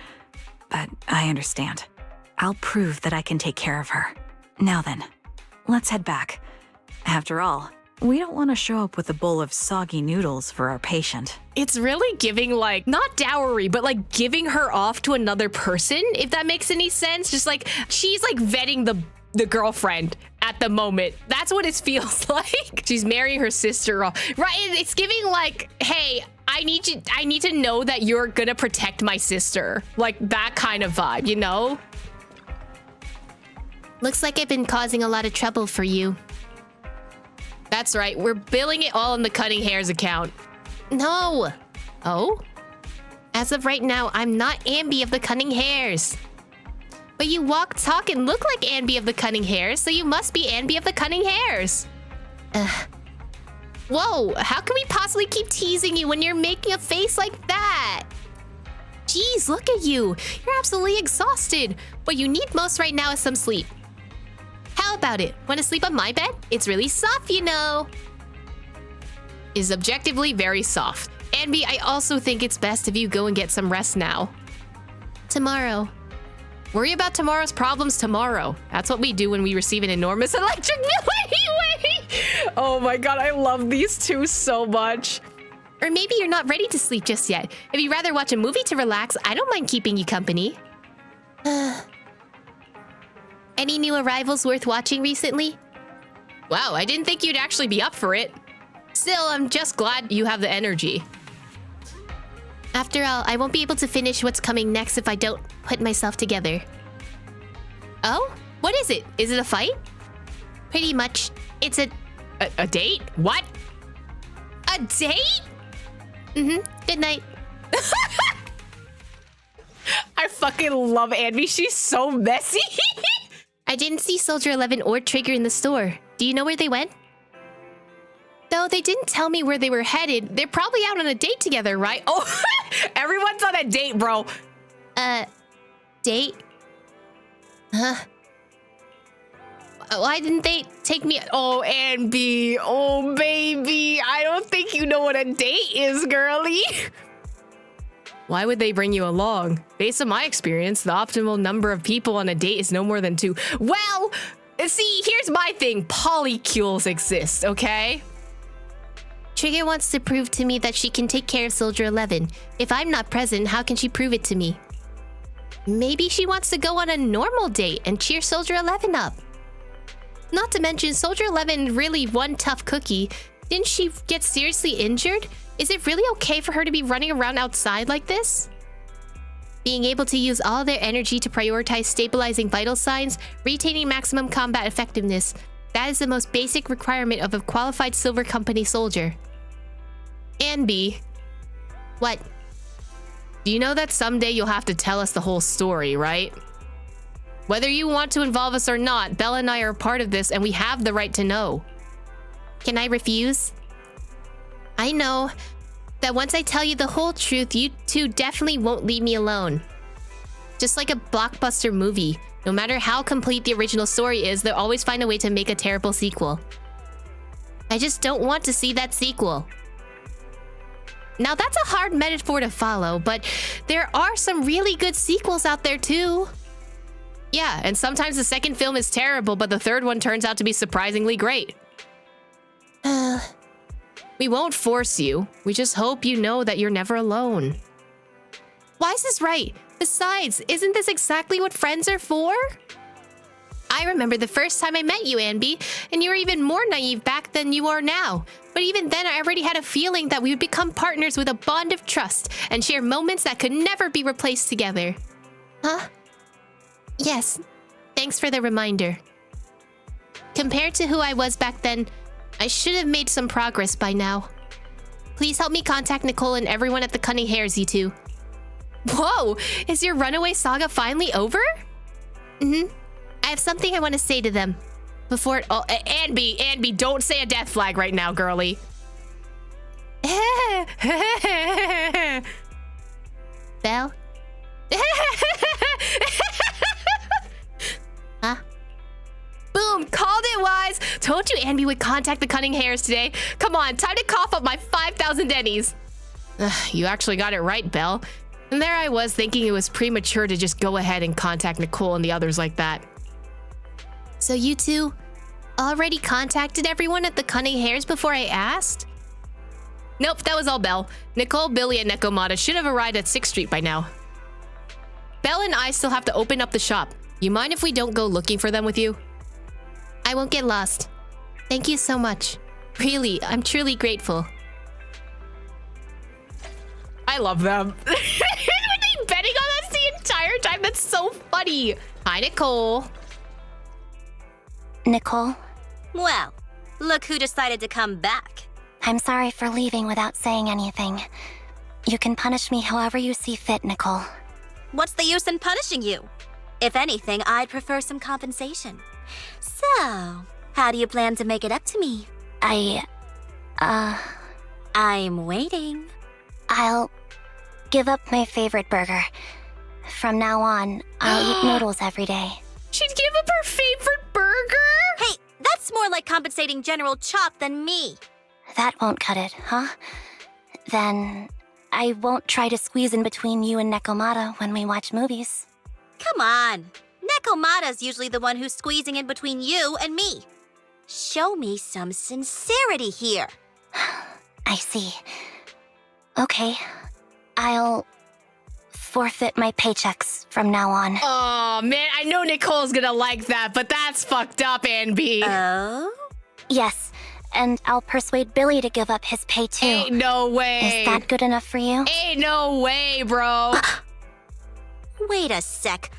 But I understand. I'll prove that I can take care of her. Now then, let's head back. After all, we don't want to show up with a bowl of soggy noodles for our patient. It's really giving, like, not dowry, but like giving her off to another person, if that makes any sense. Just like, she's like vetting the girlfriend at the moment. That's what it feels like. She's marrying her sister off. Right? It's giving like, hey, I need to know that you're gonna protect my sister. Like that kind of vibe, you know? Looks like I've been causing a lot of trouble for you. That's right, we're billing it all in the Cutting Hairs account. No. Oh? As of right now, I'm not Anby of the Cutting Hairs. But you walk, talk, and look like Anby of the Cutting Hairs, so you must be Anby of the Cutting Hairs. Whoa, how can we possibly keep teasing you when you're making a face like that? Jeez, look at you. You're absolutely exhausted. What you need most right now is some sleep. How about it? Want to sleep on my bed? It's really soft, you know. Is objectively very soft. Anby, I also think it's best if you go and get some rest now. Tomorrow. Worry about tomorrow's problems tomorrow. That's what we do when we receive an enormous electric bill anyway. Oh my god, I love these two so much. Or maybe you're not ready to sleep just yet. If you'd rather watch a movie to relax, I don't mind keeping you company. Any new arrivals worth watching recently? Wow, I didn't think you'd actually be up for it. Still, I'm just glad you have the energy. After all, I won't be able to finish what's coming next if I don't put myself together. Oh? What is it? Is it a fight? Pretty much. It's a date? What? A date? Good night. I fucking love Anby. She's so messy. I didn't see Soldier 11 or Trigger in the store. Do you know where they went? No, they didn't tell me where they were headed. They're probably out on a date together, right? Oh, everyone's on a date, bro. Date? Huh? Why didn't they take me? Oh, Anby. Oh, baby. I don't think you know what a date is, girly. Why would they bring you along? Based on my experience, the optimal number of people on a date is no more than 2. Well, see, here's my thing. Polycules exist, okay? Trigger wants to prove to me that she can take care of Soldier 11. If I'm not present, how can she prove it to me? Maybe she wants to go on a normal date and cheer Soldier 11 up. Not to mention, Soldier 11 really one tough cookie. Didn't she get seriously injured? Is it really okay for her to be running around outside like this? Being able to use all their energy to prioritize stabilizing vital signs, retaining maximum combat effectiveness. That is the most basic requirement of a qualified Silver Company soldier. Anby. What? Do you know that someday you'll have to tell us the whole story, right? Whether you want to involve us or not, Bella and I are a part of this and we have the right to know. Can I refuse? I know that once I tell you the whole truth, you two definitely won't leave me alone. Just like a blockbuster movie, no matter how complete the original story is, they'll always find a way to make a terrible sequel. I just don't want to see that sequel. Now that's a hard metaphor to follow, but there are some really good sequels out there too. Yeah, and sometimes the second film is terrible, but the third one turns out to be surprisingly great. We won't force you. We just hope you know that you're never alone. Why is this right? Besides, isn't this exactly what friends are for? I remember the first time I met you, Anby, and you were even more naive back than you are now. But even then, I already had a feeling that we would become partners with a bond of trust and share moments that could never be replaced together. Huh? Yes. Thanks for the reminder. Compared to who I was back then, I should have made some progress by now. Please help me contact Nicole and everyone at the Cunning Hares, you two. Whoa! Is your runaway saga finally over? I have something I want to say to them. Before it all... Anby, don't say a death flag right now, girlie. Belle? Huh? Boom! Called it, wise! Told you Anby would contact the Cunning Hares today. Come on, time to cough up my 5,000 dennies. You actually got it right, Belle. And there I was thinking it was premature to just go ahead and contact Nicole and the others like that. So you two already contacted everyone at the Cunning Hares before I asked? Nope, that was all Belle. Nicole, Billy, and Nekomata should have arrived at 6th Street by now. Belle and I still have to open up the shop. You mind if we don't go looking for them with you? I won't get lost. Thank you so much. Really, I'm truly grateful. I love them. Were they betting on us the entire time? That's so funny. Hi, Nicole. Nicole? Well, look who decided to come back. I'm sorry for leaving without saying anything. You can punish me however you see fit, Nicole. What's the use in punishing you? If anything, I'd prefer some compensation. So, how do you plan to make it up to me? I'm waiting. I'll give up my favorite burger. From now on, I'll eat noodles every day. She'd give up her favorite burger? Hey, that's more like compensating General Chop than me. That won't cut it, huh? Then I won't try to squeeze in between you and Nekomata when we watch movies. Come on. Nekomata's usually the one who's squeezing in between you and me. Show me some sincerity here. I see. Okay. I'll forfeit my paychecks from now on. Oh, man, I know Nicole's gonna like that, but that's fucked up, Anby. Oh? Yes, and I'll persuade Billy to give up his pay too. Ain't no way. Is that good enough for you? Ain't no way, bro. Wait a sec.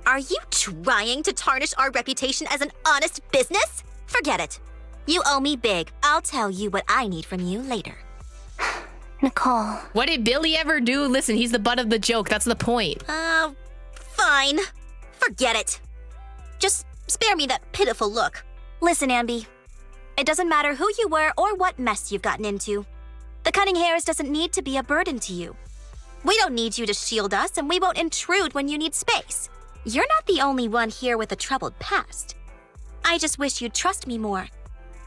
Are you trying to tarnish our reputation as an honest business? Forget it. You owe me big. I'll tell you what I need from you later. Nicole. What did Billy ever do? Listen, he's the butt of the joke. That's the point. Fine. Forget it. Just spare me that pitiful look. Listen, Anby. It doesn't matter who you were or what mess you've gotten into. The Cunning Hares doesn't need to be a burden to you. We don't need you to shield us, and we won't intrude when you need space. You're not the only one here with a troubled past. I just wish you'd trust me more.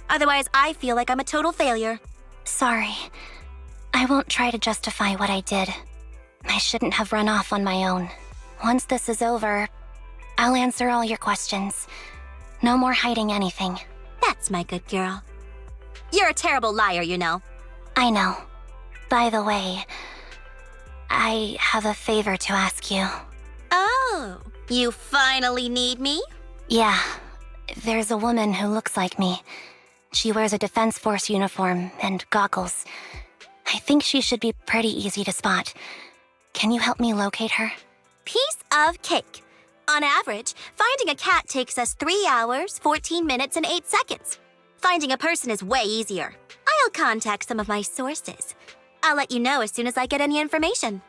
Otherwise, I feel like I'm a total failure. Sorry. I won't try to justify what I did. I shouldn't have run off on my own. Once this is over, I'll answer all your questions. No more hiding anything. That's my good girl. You're a terrible liar, you know. I know. By the way, I have a favor to ask you. Oh, you finally need me? Yeah. There's a woman who looks like me. She wears a Defense Force uniform and goggles. I think she should be pretty easy to spot. Can you help me locate her? piece of cake. On average, finding a cat takes us 3 hours, 14 minutes, and 8 seconds. Finding a person is way easier. I'll contact some of my sources. I'll let you know as soon as I get any information.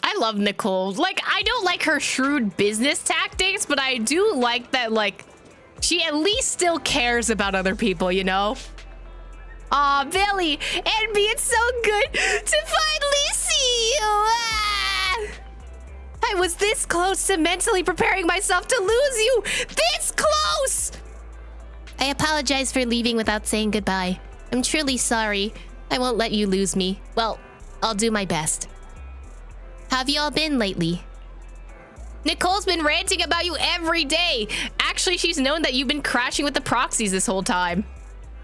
I love Nicole. Like, I don't like her shrewd business tactics, but I do like that, like, she at least still cares about other people, you know? Aw, Billy, Anby, it's so good to finally see you. Ah! I was this close to mentally preparing myself to lose you. This close! I apologize for leaving without saying goodbye. I'm truly sorry. I won't let you lose me. Well, I'll do my best. How have you all been lately? Nicole's been ranting about you every day. Actually, she's known that you've been crashing with the proxies this whole time.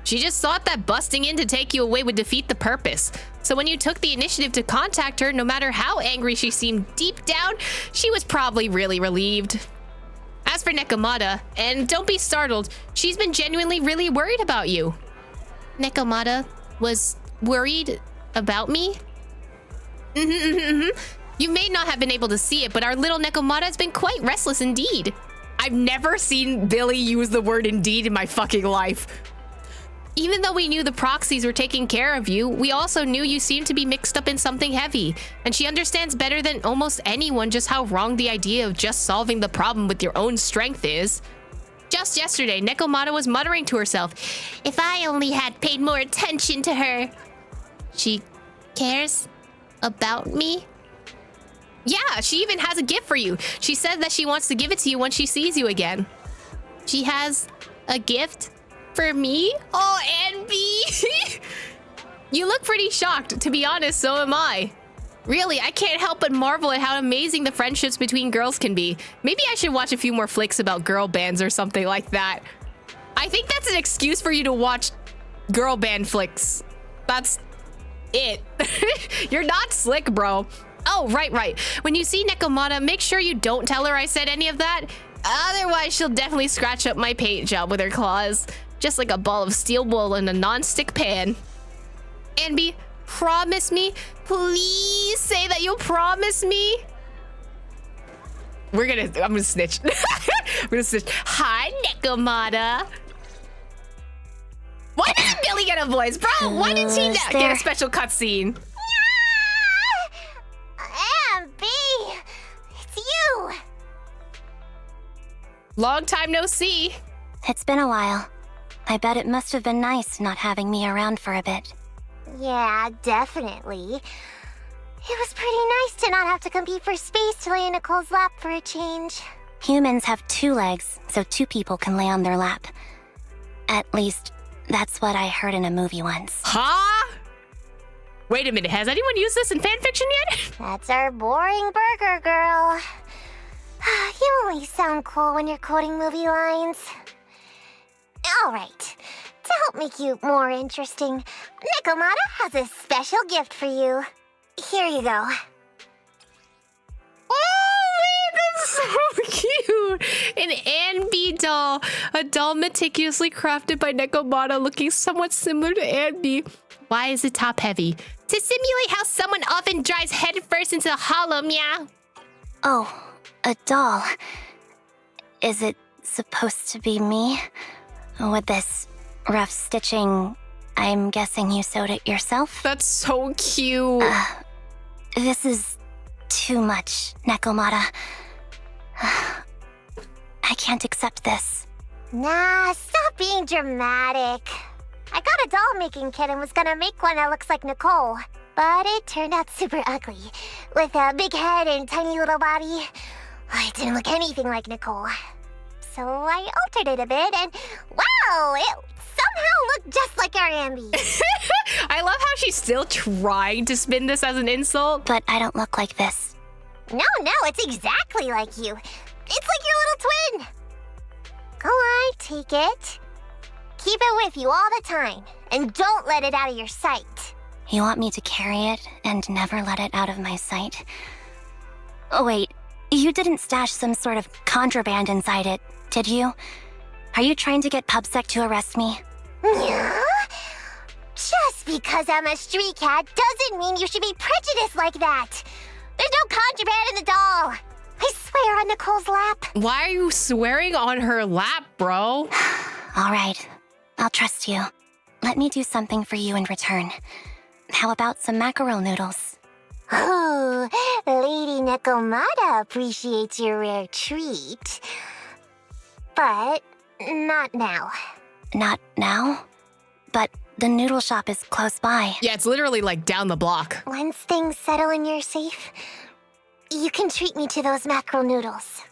She just thought that busting in to take you away would defeat the purpose. So when you took the initiative to contact her, no matter how angry she seemed deep down, she was probably really relieved. As for Nekomata, and don't be startled, she's been genuinely really worried about you. Nekomata was worried about me? You may not have been able to see it, but our little Nekomata has been quite restless indeed. I've never seen Billy use the word indeed in my fucking life. Even though we knew the proxies were taking care of you, we also knew you seemed to be mixed up in something heavy. And she understands better than almost anyone just how wrong the idea of just solving the problem with your own strength is. Just yesterday, Nekomata was muttering to herself, if I only had paid more attention to her. She cares about me? Yeah, she even has a gift for you. She said that she wants to give it to you when she sees you again. She has a gift for me? Oh, Anby! You look pretty shocked. To be honest, so am I. Really, I can't help but marvel at how amazing the friendships between girls can be. Maybe I should watch a few more flicks about girl bands or something like that. I think that's an excuse for you to watch girl band flicks. That's it. You're not slick, bro. Oh, right. When you see Nekomata, make sure you don't tell her I said any of that. Otherwise, she'll definitely scratch up my paint job with her claws. Just like a ball of steel wool in a non-stick pan. Anby, promise me. Please say that you'll promise me. I'm gonna snitch. I'm gonna snitch. Hi, Nekomata. Why doesn't Billy get a voice? Bro, why didn't he get a special cutscene? Anby, it's you. Long time no see. It's been a while. I bet it must have been nice not having me around for a bit. Yeah, definitely. It was pretty nice to not have to compete for space to lay in Nicole's lap for a change. Humans have 2 legs, so 2 people can lay on their lap. At least, that's what I heard in a movie once. Huh? Wait a minute, has anyone used this in fanfiction yet? That's our boring burger girl. You only sound cool when you're quoting movie lines. All right, to help make you more interesting, Nekomata has a special gift for you. Here you go. Oh man, that's so cute! An Anby doll. A doll meticulously crafted by Nekomata looking somewhat similar to Anby. Why is it top heavy? To simulate how someone often drives headfirst into a hollow, meow. Oh, a doll. Is it supposed to be me? With this rough stitching, I'm guessing you sewed it yourself? That's so cute. This is too much, Nekomata. I can't accept this. Nah, stop being dramatic. I got a doll making kit and was gonna make one that looks like Nicole. But it turned out super ugly. With a big head and tiny little body. It didn't look anything like Nicole. So I altered it a bit and wow, it somehow looked just like our Anby. I love how she's still trying to spin this as an insult. But I don't look like this. No, it's exactly like you. It's like your little twin. Go on, take it. Keep it with you all the time, and don't let it out of your sight. You want me to carry it and never let it out of my sight? Oh, wait. You didn't stash some sort of contraband inside it, did you? Are you trying to get PubSec to arrest me? Yeah? Just because I'm a street cat doesn't mean you should be prejudiced like that. There's no contraband in the doll. I swear on Nicole's lap. Why are you swearing on her lap, bro? All right, I'll trust you. Let me do something for you in return. How about some mackerel noodles? Ooh, Lady Nekomata appreciates your rare treat. But not now. Not now? But the noodle shop is close by. Yeah, it's literally like down the block. Once things settle and you're safe, you can treat me to those mackerel noodles.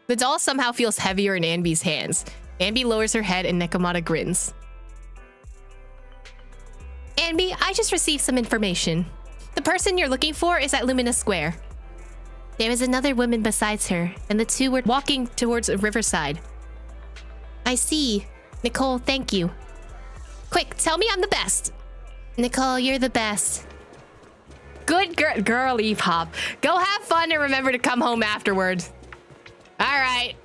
The doll somehow feels heavier in Anby's hands. Anby lowers her head and Nekomata grins. Anby, I just received some information. The person you're looking for is at Lumina Square. There is another woman besides her, and the two were walking towards a riverside. I see. Nicole, thank you. Quick, tell me I'm the best. Nicole, you're the best. Good girl, Eve Hop. Go have fun and remember to come home afterward. All right.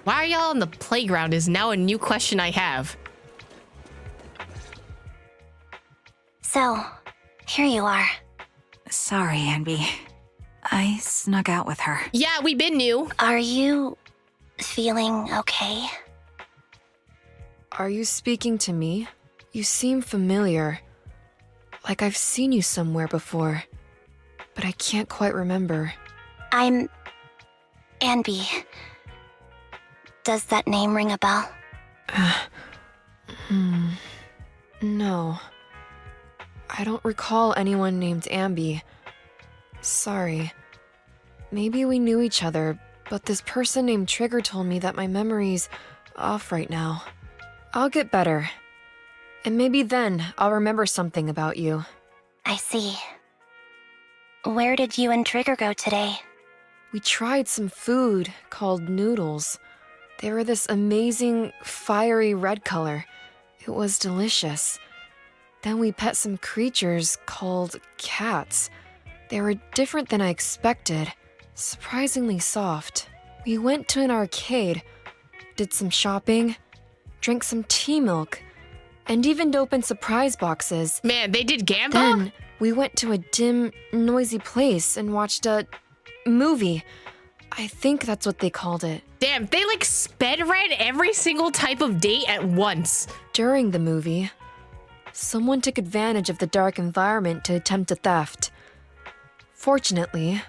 Why are y'all on the playground is now a new question I have. So, here you are. Sorry, Anby. I snuck out with her. Yeah, we been new. Are you feeling okay? Are you speaking to me? You seem familiar. Like I've seen you somewhere before. But I can't quite remember. I'm Anby. Does that name ring a bell? No. I don't recall anyone named Anby. Sorry. Maybe we knew each other, but this person named Trigger told me that my memory's off right now. I'll get better. And maybe then I'll remember something about you. I see. Where did you and Trigger go today? We tried some food called noodles. They were this amazing, fiery red color. It was delicious. Then we pet some creatures called cats. They were different than I expected, surprisingly soft. We went to an arcade, did some shopping, drank some tea milk, and even opened surprise boxes. Man, they did Gamba? Then we went to a dim, noisy place and watched a movie. I think that's what they called it. Damn, they like sped read every single type of date at once. During the movie, someone took advantage of the dark environment to attempt a theft. Fortunately,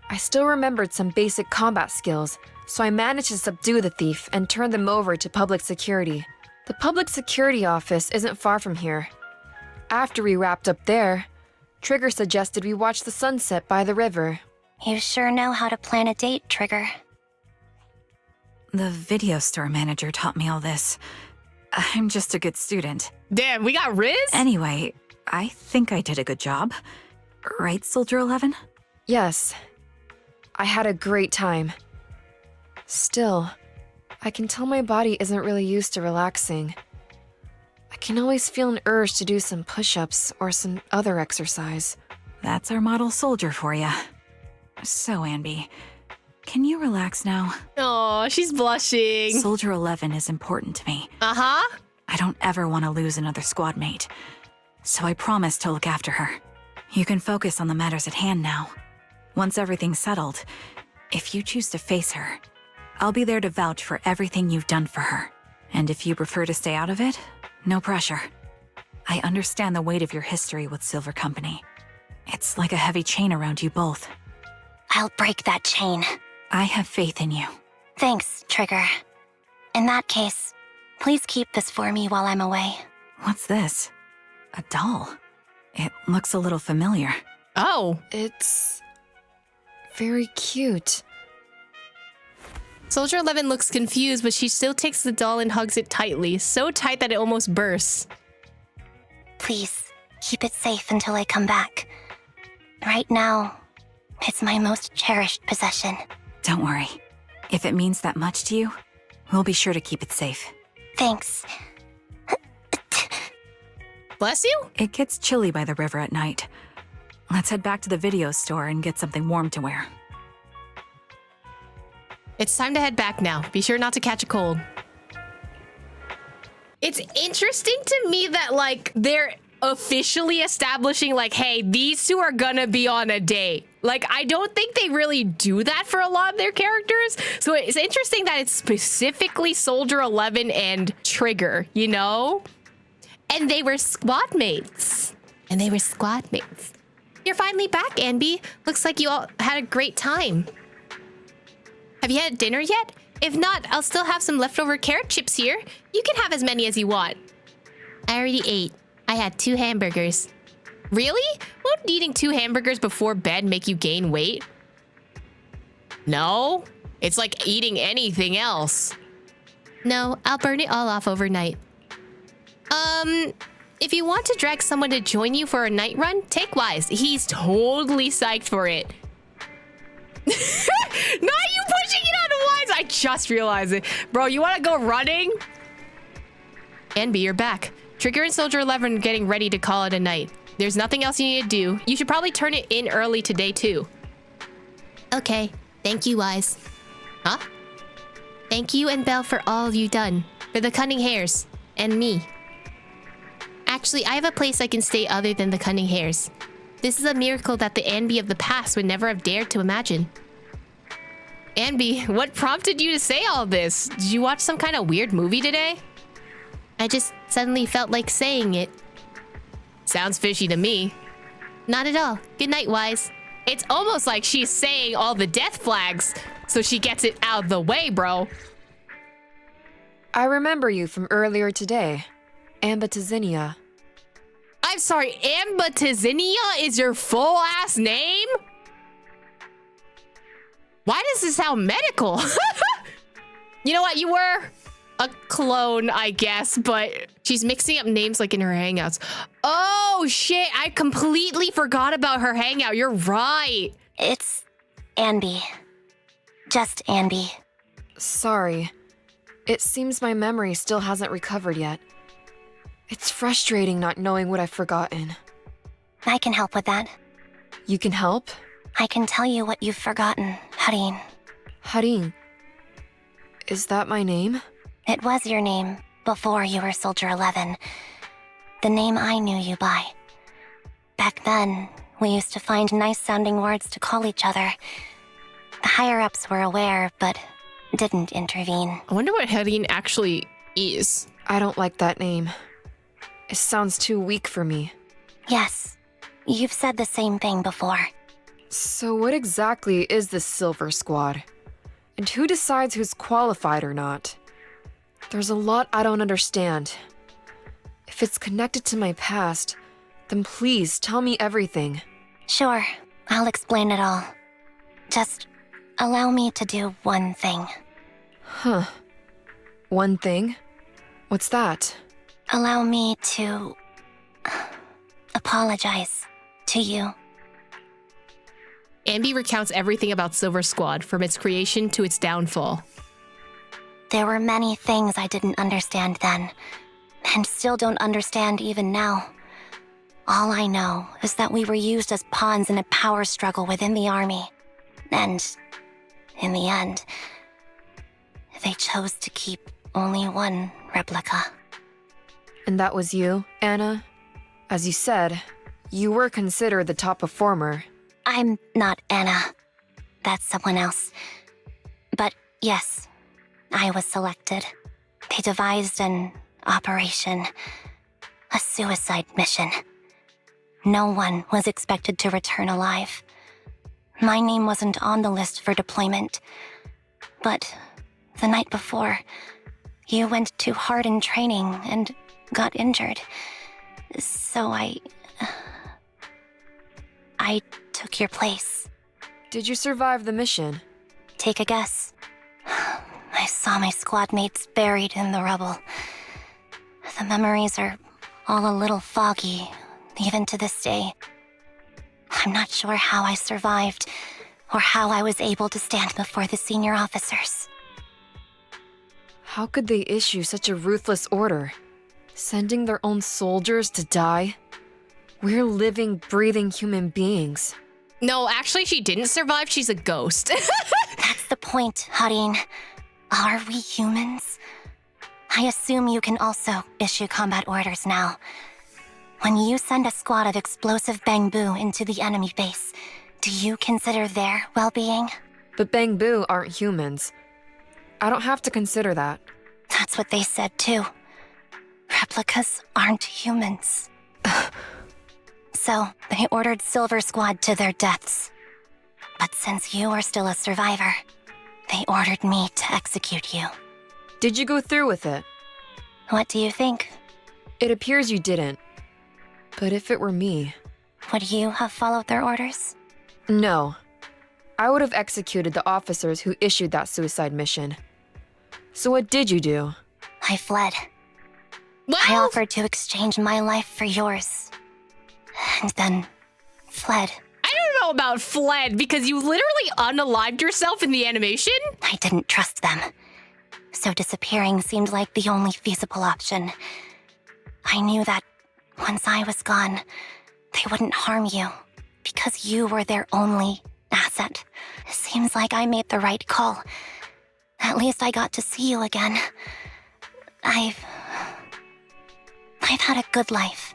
I still remembered some basic combat skills, so I managed to subdue the thief and turn them over to public security. The public security office isn't far from here. After we wrapped up there, Trigger suggested we watch the sunset by the river. You sure know how to plan a date, Trigger. The video store manager taught me all this. I'm just a good student. Damn, we got Riz? Anyway, I think I did a good job. Right, Soldier 11? Yes, I had a great time. Still, I can tell my body isn't really used to relaxing. I can always feel an urge to do some push-ups or some other exercise. That's our model soldier for ya. So, Anby, can you relax now? Oh, she's blushing. Soldier 11 is important to me. Uh-huh. I don't ever want to lose another squad mate, so I promise to look after her. You can focus on the matters at hand now. Once everything's settled, if you choose to face her, I'll be there to vouch for everything you've done for her. And if you prefer to stay out of it, no pressure. I understand the weight of your history with Silver Company. It's like a heavy chain around you both. I'll break that chain. I have faith in you. Thanks, Trigger. In that case, please keep this for me while I'm away. What's this? A doll. It looks a little familiar. Oh. It's very cute. Soldier 11 looks confused, but she still takes the doll and hugs it tightly, so tight that it almost bursts. Please, keep it safe until I come back. Right now, it's my most cherished possession. Don't worry. If it means that much to you, we'll be sure to keep it safe. Thanks. Bless you? It gets chilly by the river at night. Let's head back to the video store and get something warm to wear. It's time to head back now. Be sure not to catch a cold. It's interesting to me that, like, they're officially establishing, like, hey, these two are gonna be on a date. Like, I don't think they really do that for a lot of their characters. So it's interesting that it's specifically Soldier 11 and Trigger, you know? And they were squad mates. You're finally back, Anby. Looks like you all had a great time. Have you had dinner yet? If not, I'll still have some leftover carrot chips here. You can have as many as you want. I already ate. I had 2 hamburgers. Really? Won't eating 2 hamburgers before bed make you gain weight? No? It's like eating anything else. No, I'll burn it all off overnight. If you want to drag someone to join you for a night run, take Wise. He's totally psyched for it. Not you pushing it on Wise! I just realized it. Bro, you want to go running? Anby, you're back. Trigger and Soldier 11 are getting ready to call it a night. There's nothing else you need to do. You should probably turn it in early today, too. Okay. Thank you, Wise. Huh? Thank you and Belle for all you've done. For the cunning hairs. And me. Actually, I have a place I can stay other than the cunning hairs. This is a miracle that the Anby of the past would never have dared to imagine. Anby, what prompted you to say all this? Did you watch some kind of weird movie today? I just suddenly felt like saying it. Sounds fishy to me. Not at all. Good night, Wise. It's almost like she's saying all the death flags, so she gets it out of the way, bro. I remember you from earlier today. Anby. I'm sorry, Anby is your full-ass name? Why does this sound medical? You know what? You were a clone, I guess, but she's mixing up names like in her hangouts. Oh, shit. I completely forgot about her hangout. You're right. It's Anby. Just Anby. Sorry. It seems my memory still hasn't recovered yet. It's frustrating not knowing what I've forgotten. I can help with that. You can help? I can tell you what you've forgotten, Harin. Harin. Is that my name? It was your name before you were Soldier 11. The name I knew you by. Back then, we used to find nice-sounding words to call each other. The higher-ups were aware, but didn't intervene. I wonder what Harin actually is. I don't like that name. It sounds too weak for me. Yes, you've said the same thing before. So what exactly is this Silver Squad? And who decides who's qualified or not? There's a lot I don't understand. If it's connected to my past, then please tell me everything. Sure, I'll explain it all. Just allow me to do one thing. Huh. One thing? What's that? Allow me to apologize to you. Anby recounts everything about Silver Squad, from its creation to its downfall. There were many things I didn't understand then, and still don't understand even now. All I know is that we were used as pawns in a power struggle within the army. And, in the end, they chose to keep only one replica. And that was you, Anna? As you said, you were considered the top performer. I'm not Anna. That's someone else. But yes, I was selected. They devised an operation, a suicide mission. No one was expected to return alive. My name wasn't on the list for deployment. But the night before, you went too hard in training and got injured. So I took your place. Did you survive the mission? Take a guess. I saw my squad mates buried in the rubble. The memories are all a little foggy, even to this day. I'm not sure how I survived, or how I was able to stand before the senior officers. How could they issue such a ruthless order? Sending their own soldiers to die? We're living, breathing human beings. No, actually, she didn't survive. She's a ghost. That's the point, Harin. Are we humans? I assume you can also issue combat orders now. When you send a squad of explosive bamboo into the enemy base, do you consider their well-being? But Bangbu aren't humans. I don't have to consider that. That's what they said too. Replicas aren't humans. So, they ordered Silver Squad to their deaths. But since you are still a survivor, they ordered me to execute you. Did you go through with it? What do you think? It appears you didn't. But if it were me... Would you have followed their orders? No. I would have executed the officers who issued that suicide mission. So what did you do? I fled. Well, I offered to exchange my life for yours. And then fled. I don't know about fled, because you literally unalived yourself in the animation? I didn't trust them. So disappearing seemed like the only feasible option. I knew that once I was gone, they wouldn't harm you, because you were their only asset. Seems like I made the right call. At least I got to see you again. I've had a good life,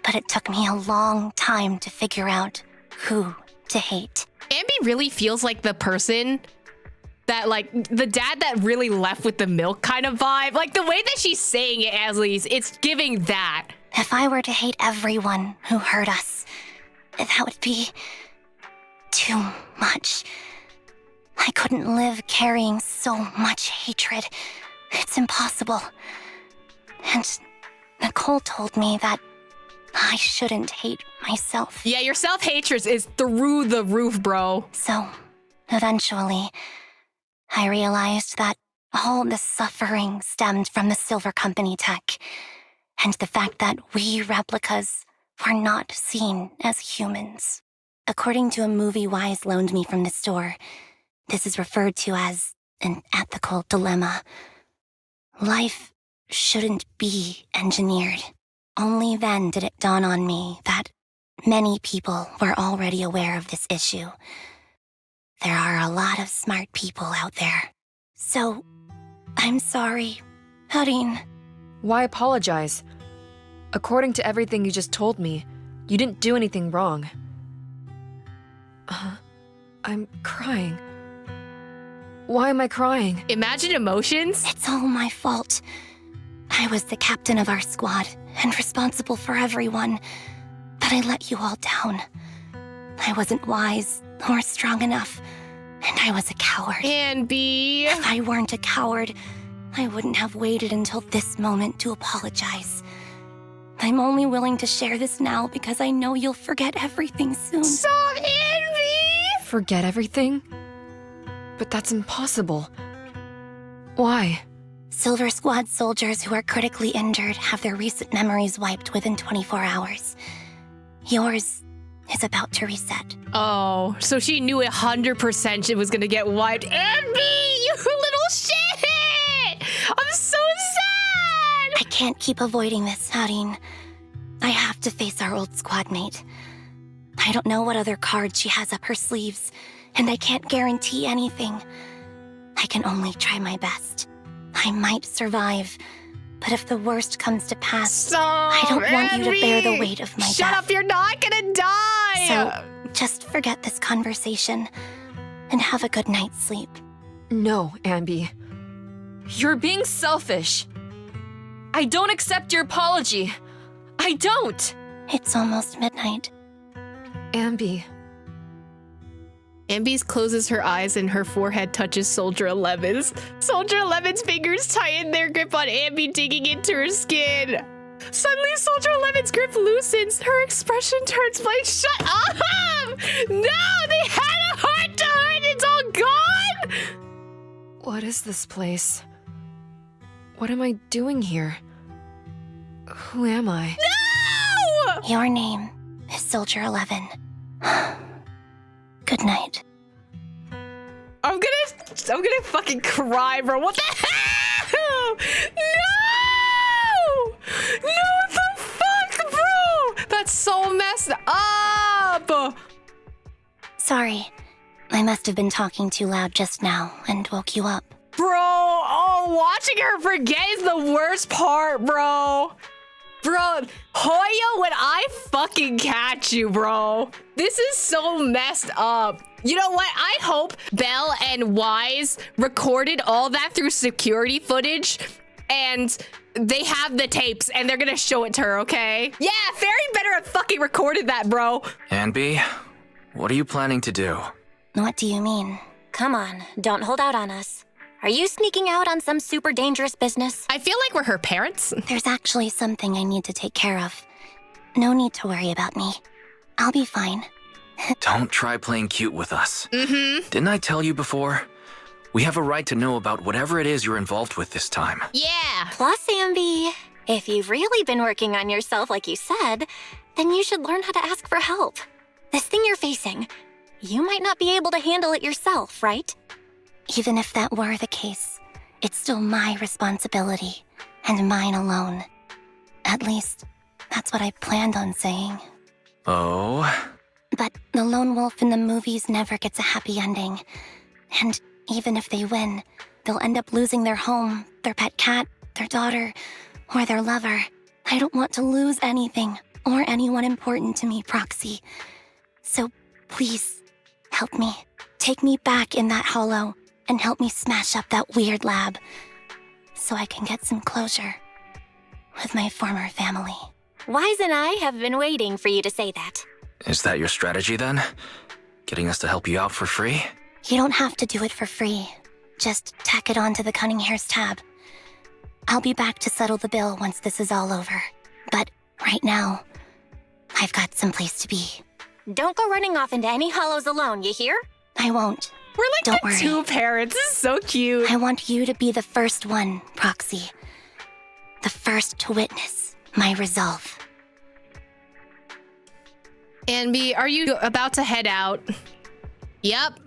but it took me a long time to figure out who to hate. Anby really feels like the person that, like, the dad that really left with the milk kind of vibe. Like, the way that she's saying it, at least, it's giving that. If I were to hate everyone who hurt us, that would be too much. I couldn't live carrying so much hatred. It's impossible. And Nicole told me that I shouldn't hate myself. Yeah, your self-hatred is through the roof, bro. So, eventually, I realized that all the suffering stemmed from the Silver Company tech, and the fact that we replicas were not seen as humans. According to a movie Wise loaned me from the store, this is referred to as an ethical dilemma. Life shouldn't be engineered. Only then did it dawn on me that many people were already aware of this issue. There are a lot of smart people out there. So, I'm sorry, Harin. Why apologize? According to everything you just told me, you didn't do anything wrong. I'm crying. Why am I crying? Imagine emotions. It's all my fault. I was the captain of our squad and responsible for everyone, but I let you all down. I wasn't wise or strong enough, and I was a coward. Anby. If I weren't a coward, I wouldn't have waited until this moment to apologize. I'm only willing to share this now because I know you'll forget everything soon. Stop, Anby! Forget everything? But that's impossible. Why? Silver Squad soldiers who are critically injured have their recent memories wiped within 24 hours. Yours is about to reset. Oh, so she knew 100% it was gonna get wiped. Anby, you little shit! I'm so sad! I can't keep avoiding this, Harin. I have to face our old squad mate. I don't know what other cards she has up her sleeves, and I can't guarantee anything. I can only try my best. I might survive, but if the worst comes to pass, I don't want you to bear the weight of my death. Shut up, you're not gonna die! So, just forget this conversation, and have a good night's sleep. No, Anby. You're being selfish. I don't accept your apology. I don't! It's almost midnight. Anby. Anby closes her eyes and her forehead touches Soldier 11's. Soldier 11's fingers tighten their grip on Anby, digging into her skin. Suddenly, Soldier 11's grip loosens. Her expression turns blank. Shut up! No, they had a heart-to-heart. It's all gone! What is this place? What am I doing here? Who am I? No! Your name is Soldier 11. Good night. I'm gonna fucking cry, bro. What the hell? No! No, what the fuck, bro? That's so messed up. Sorry. I must have been talking too loud just now and woke you up. Bro, oh, watching her forget is the worst part, bro. Bro, Hoya, when I fucking catch you, bro. This is so messed up. You know what? I hope Belle and Wise recorded all that through security footage and they have the tapes and they're gonna show it to her, okay? Yeah, Fairy better have fucking recorded that, bro. Anby, what are you planning to do? What do you mean? Come on, don't hold out on us. Are you sneaking out on some super dangerous business? I feel like we're her parents. There's actually something I need to take care of. No need to worry about me. I'll be fine. Don't try playing cute with us. Didn't I tell you before? We have a right to know about whatever it is you're involved with this time. Yeah. Plus, Anby, if you've really been working on yourself like you said, then you should learn how to ask for help. This thing you're facing, you might not be able to handle it yourself, right? Even if that were the case, it's still my responsibility, and mine alone. At least, that's what I planned on saying. Oh? But the lone wolf in the movies never gets a happy ending. And even if they win, they'll end up losing their home, their pet cat, their daughter, or their lover. I don't want to lose anything, or anyone important to me, Proxy. So please, help me. Take me back in that hollow, and help me smash up that weird lab, so I can get some closure with my former family. Wise and I have been waiting for you to say that. Is that your strategy then? Getting us to help you out for free? You don't have to do it for free. Just tack it onto the Cunning Hair's tab. I'll be back to settle the bill once this is all over. But right now, I've got someplace to be. Don't go running off into any hollows alone, you hear? I won't. We're like Don't the worry. two parents. This is so cute. I want you to be the first one, Proxy. The first to witness my resolve. Anby, are you about to head out? Yep.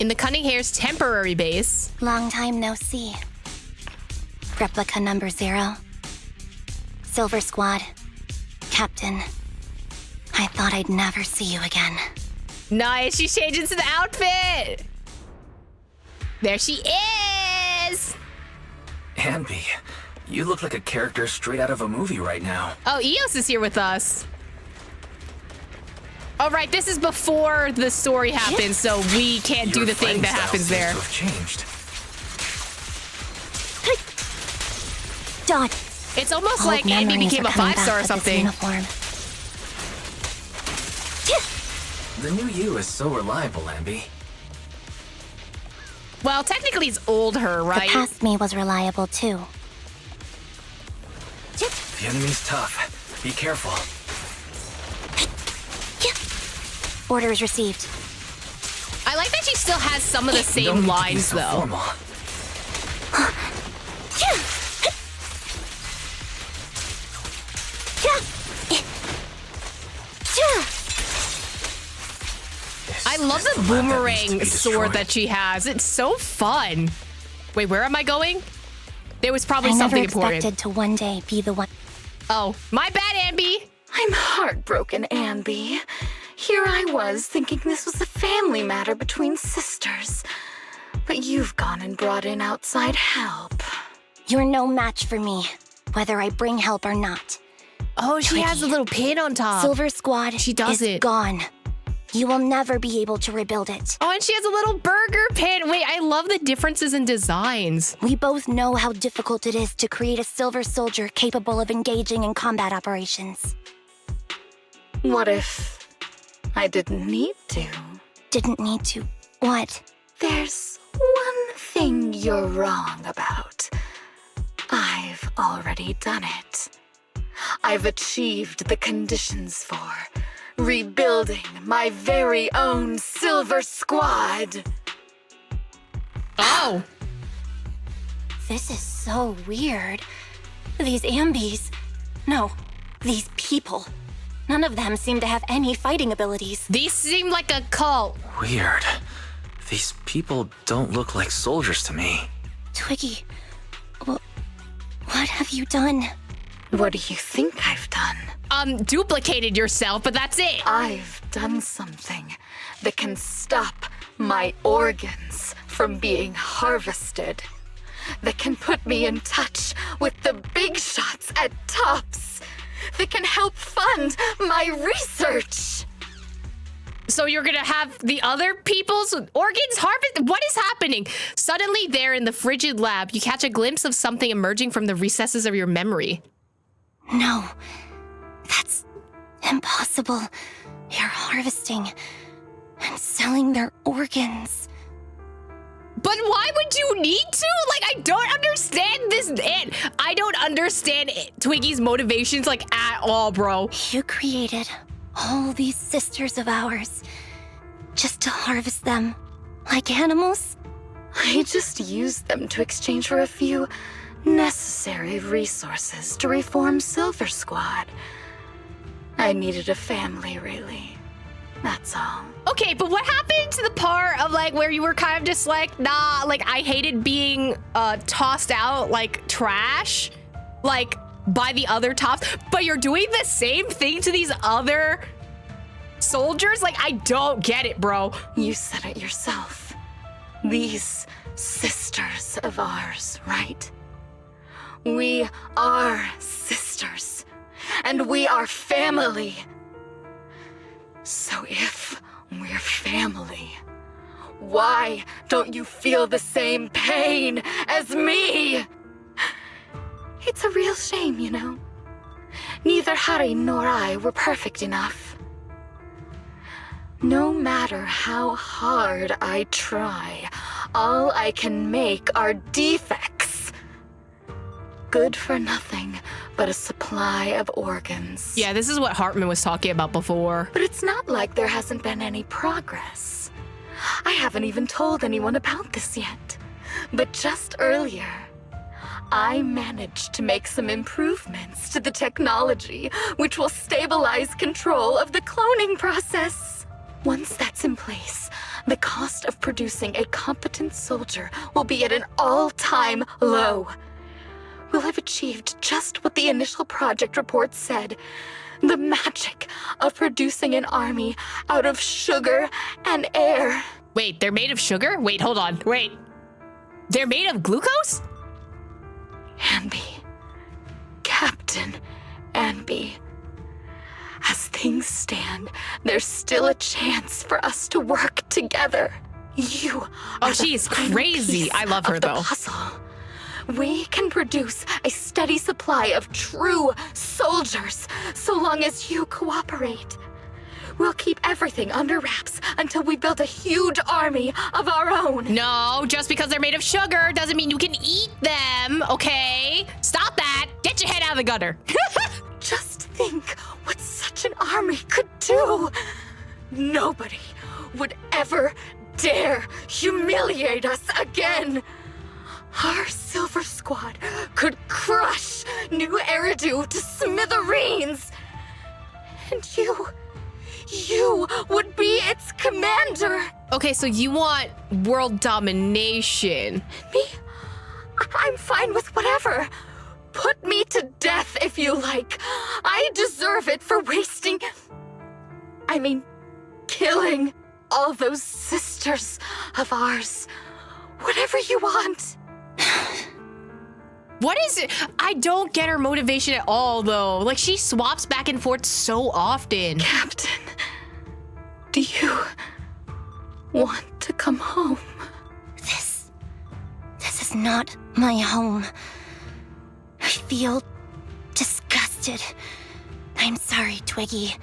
In the Cunning Hair's temporary base. Long time no see. Replica number 0. Silver Squad. Captain. I thought I'd never see you again. Nice, she's changing to the outfit. There she is. Anby, you look like a character straight out of a movie right now. Oh, Eos is here with us. All right, this is before the story happens, so we can't do the thing that happens there. Have changed. Dot. It's almost Old like Anby memories became are a coming 5-star or back with this something. uniform. The new you is so reliable, Anby. Well, technically it's old her, right? The past me was reliable too. The enemy's tough. Be careful. Orders received. I like that she still has some of the You don't same need to be lines, so though. formal. I love the boomerang sword that she has. It's so fun. Wait, where am I going? There was probably I never something expected important. to one day be the one. Oh, my bad, Anby. I'm heartbroken, Anby. Here I was thinking this was a family matter between sisters. But you've gone and brought in outside help. You're no match for me, whether I bring help or not. Oh, she has a little pin on top. Silver Squad She does is it. gone. You will never be able to rebuild it. Oh, and she has a little burger pin. Wait, I love the differences in designs. We both know how difficult it is to create a silver soldier capable of engaging in combat operations. What if I didn't need to? Didn't need to. What? There's one thing you're wrong about. I've already done it. I've achieved the conditions for rebuilding my very own Silver Squad. Oh. This is so weird. These Ambys. No, these people. None of them seem to have any fighting abilities. These seem like a cult. Weird. These people don't look like soldiers to me. Twiggy, what have you done? What do you think I've done? Duplicated yourself, but that's it. I've done something that can stop my organs from being harvested. that can put me in touch with the big shots at Tops, that can help fund my research. So you're gonna have the other people's organs harvested? What is happening? Suddenly there in the frigid lab, you catch a glimpse of something emerging from the recesses of your memory. No, that's impossible. You're harvesting and selling their organs. But why would you need to? Like, I don't understand this. I don't understand Twiggy's motivations, like, at all, bro. You created all these sisters of ours just to harvest them like animals? I just used them to exchange for a few necessary resources to reform Silver Squad. I needed a family, really. That's all. Okay, but what happened to the part of, like, where you were kind of just like, nah, like, I hated being tossed out like trash, like, by the other Tops, but you're doing the same thing to these other soldiers? Like, I don't get it, bro. You said it yourself. These sisters of ours, right? We are sisters, and we are family. So if we're family, why don't you feel the same pain as me? It's a real shame, you know. Neither Harry nor I were perfect enough. No matter how hard I try, all I can make are defects. Good for nothing but a supply of organs. Yeah, this is what Hartman was talking about before. But it's not like there hasn't been any progress. I haven't even told anyone about this yet. But just earlier, I managed to make some improvements to the technology which will stabilize control of the cloning process. Once that's in place, the cost of producing a competent soldier will be at an all-time low. We'll have achieved just what the initial project report said. The magic of producing an army out of sugar and air. Wait, they're made of sugar? Wait, hold on. Wait. They're made of glucose? Anby. Captain Anby. As things stand, there's still a chance for us to work together. You are she is crazy. I love her, though. Puzzle. We can produce a steady supply of true soldiers so long as you cooperate. We'll keep everything under wraps until we build a huge army of our own. No, just because they're made of sugar doesn't mean you can eat them, okay? Stop that. Get your head out of the gutter. Just think what such an army could do. Nobody would ever dare humiliate us again. Our Silver Squad could crush New Eridu to smithereens. And you would be its commander. Okay, so you want world domination. Me? I'm fine with whatever. Put me to death if you like. I deserve it for killing all those sisters of ours. Whatever you want. What is it? I don't get her motivation at all, though. Like, she swaps back and forth so often. Captain, do you want to come home? This is not my home. I feel disgusted. I'm sorry, Twiggy.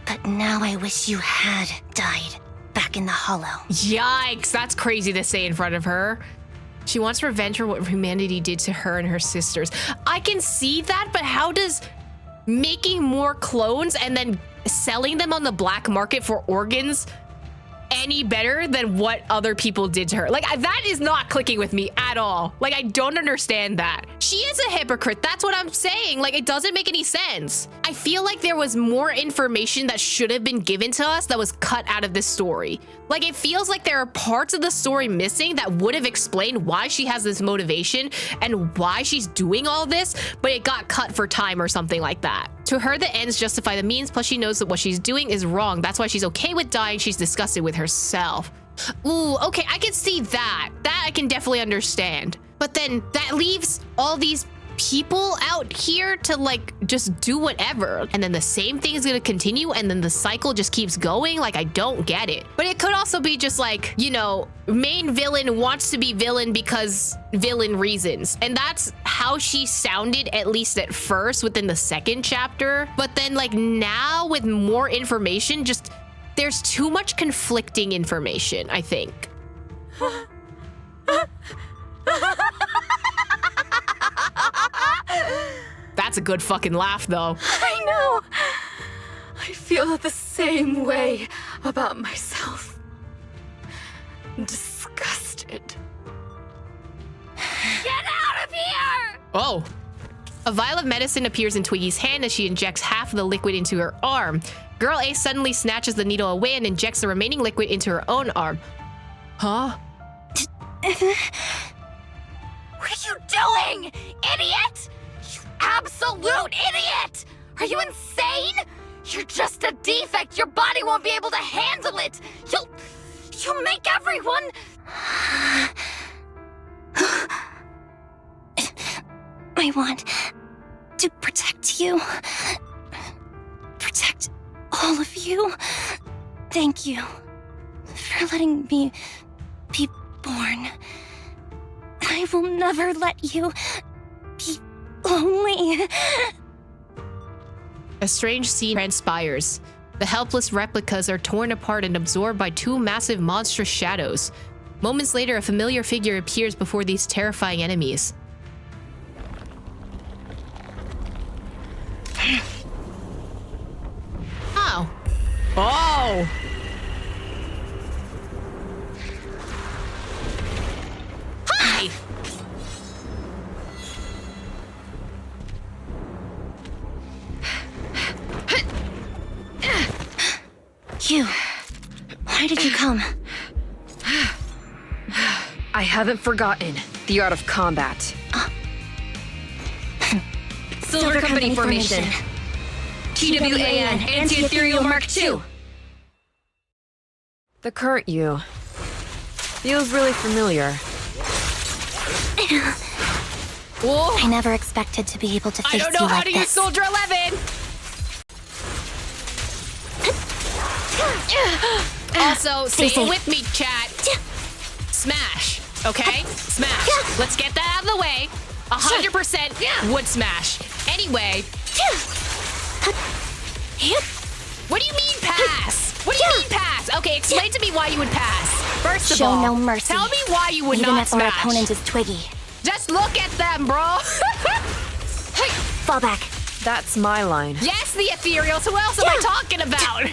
But now I wish you had died back in the Hollow. Yikes, that's crazy to say in front of her. She wants revenge for what humanity did to her and her sisters. I can see that, but how does making more clones and then selling them on the black market for organs any better than what other people did to her? Like, that is not clicking with me at all. Like, I don't understand that. She is a hypocrite. That's what I'm saying. Like, it doesn't make any sense. I feel like there was more information that should have been given to us that was cut out of this story. Like, it feels like there are parts of the story missing that would have explained why she has this motivation and why she's doing all this, but it got cut for time or something like that. To her, the ends justify the means, plus she knows that what she's doing is wrong. That's why she's okay with dying. She's disgusted with herself. Ooh, okay, I can see that. That I can definitely understand. But But then that leaves all these people out here to like just do whatever. And then the same thing is gonna continue and then the cycle just keeps going. Like, I don't get it. But it could also be just like, you know, main villain wants to be villain because villain reasons. And that's how she sounded, at least at first within the second chapter. But then like now with more information, just there's too much conflicting information, I think. That's a good fucking laugh, though. I know. I feel the same way about myself. Disgusted. Get out of here! Oh. A vial of medicine appears in Twiggy's hand as she injects half of the liquid into her arm. Girl A suddenly snatches the needle away and injects the remaining liquid into her own arm. Huh? What are you doing, idiot? You absolute idiot! Are you insane? You're just a defect. Your body won't be able to handle it. You'll make everyone... I want to protect you. Protect all of you. Thank you for letting me be born. I will never let you be lonely. A strange scene transpires. The helpless replicas are torn apart and absorbed by two massive monstrous shadows. Moments later, a familiar figure appears before these terrifying enemies. Oh. Oh! Hi! You. Why did you come? I haven't forgotten the art of combat. Silver Company formation. TWAN, Anti-Ethereal Mark II. The current you feels really familiar. Whoa. I never expected to be able to face you I don't know how like to this. use Soldier 11! Also, say it with me, chat. Smash, okay? Smash. Let's get that out of the way. 100% would smash. Anyway. What do you mean pass? What do you mean pass? Okay, explain to me why you would pass. First of all, Show no mercy. tell me why you would Even not if our smash. opponent is Twiggy. Just look at them, bro. Fall back. That's my line. Yes, the ethereals. Who else am I talking about?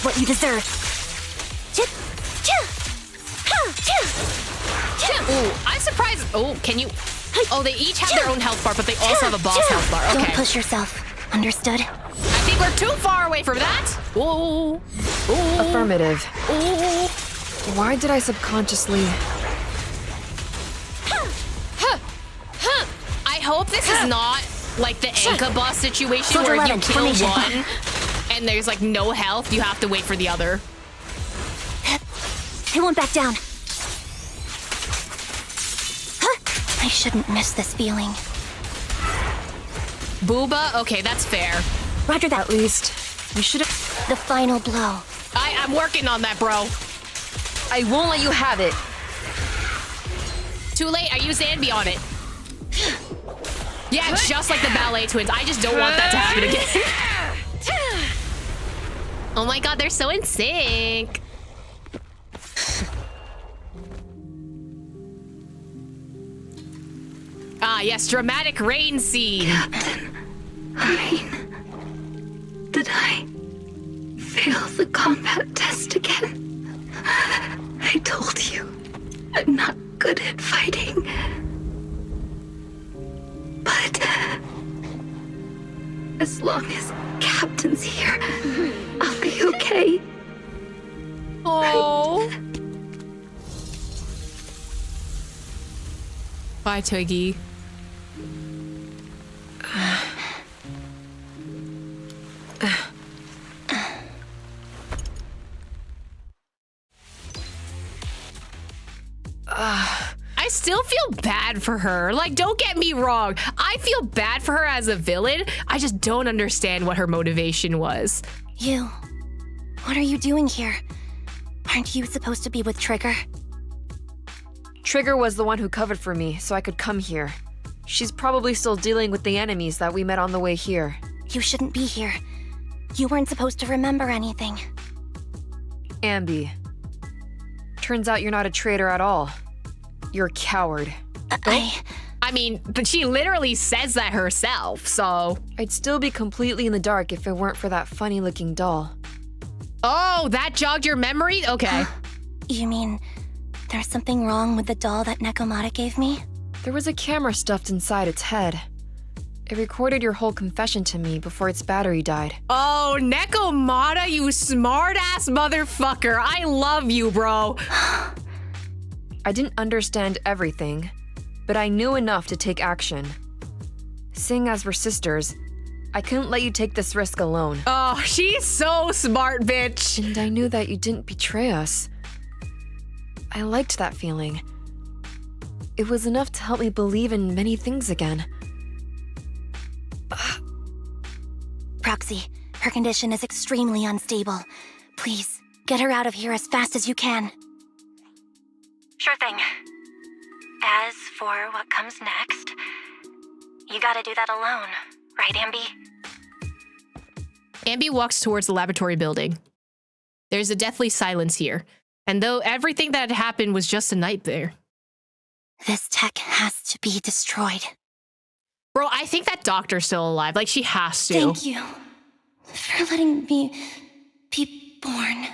What you deserve. Ooh, I'm surprised. Oh, can you? Oh, they each have their own health bar, but they also have a boss health bar. Okay. Don't push yourself. Understood? I think we're too far away from that. Ooh. Ooh. Affirmative. Ooh. Why did I subconsciously... I hope this is not like the Anka boss situation Soldier where if you 11, kill formation. one and there's like no health, you have to wait for the other. I won't back down. I shouldn't miss this feeling. Booba? Okay, that's fair. Roger that. At least, you should have... The final blow. I'm working on that, bro. I won't let you have it. Too late, I used Anby on it. Yeah, just like the ballet twins. I just don't want that to happen again. Oh my god, they're so in sync. Ah, yes, dramatic rain scene. Did I fail the combat test again? I told you, I'm not good at fighting. But as long as Captain's here, I'll be okay. Oh. Bye, Twiggy. still feel bad for her. Like, don't get me wrong. I feel bad for her as a villain. I just don't understand what her motivation was. You. What are you doing here? Aren't you supposed to be with Trigger? Trigger was the one who covered for me, so I could come here. She's probably still dealing with the enemies that we met on the way here. You shouldn't be here. You weren't supposed to remember anything. Anby. Turns out you're not a traitor at all. You're a coward. I mean, but she literally says that herself, so... I'd still be completely in the dark if it weren't for that funny-looking doll. Oh, that jogged your memory? Okay. You mean there's something wrong with the doll that Nekomata gave me? There was a camera stuffed inside its head. It recorded your whole confession to me before its battery died. Oh, Nekomata, you smart-ass motherfucker. I love you, bro. I didn't understand everything, but I knew enough to take action. Seeing as we're sisters, I couldn't let you take this risk alone. Oh, she's so smart, bitch. And I knew that you didn't betray us. I liked that feeling. It was enough to help me believe in many things again. Proxy, her condition is extremely unstable. Please, get her out of here as fast as you can. Sure thing. As for what comes next, you gotta do that alone, right, Anby? Anby walks towards the laboratory building. There's a deathly silence here, and though everything that had happened was just a nightmare. This tech has to be destroyed. Bro, I think that doctor's still alive. Like, she has to. Thank you for letting me be born.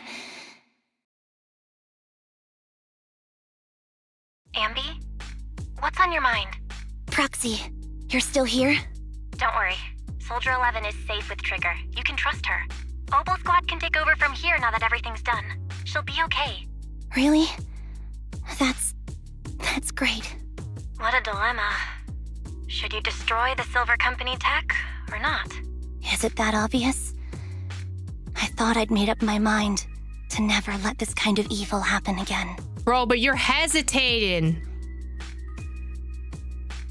Anby? What's on your mind? Proxy, you're still here? Don't worry. Soldier 11 is safe with Trigger. You can trust her. Opal Squad can take over from here now that everything's done. She'll be okay. Really? That's great. What a dilemma. Should you destroy the Silver Company tech, or not? Is it that obvious? I thought I'd made up my mind to never let this kind of evil happen again. Bro, but you're hesitating.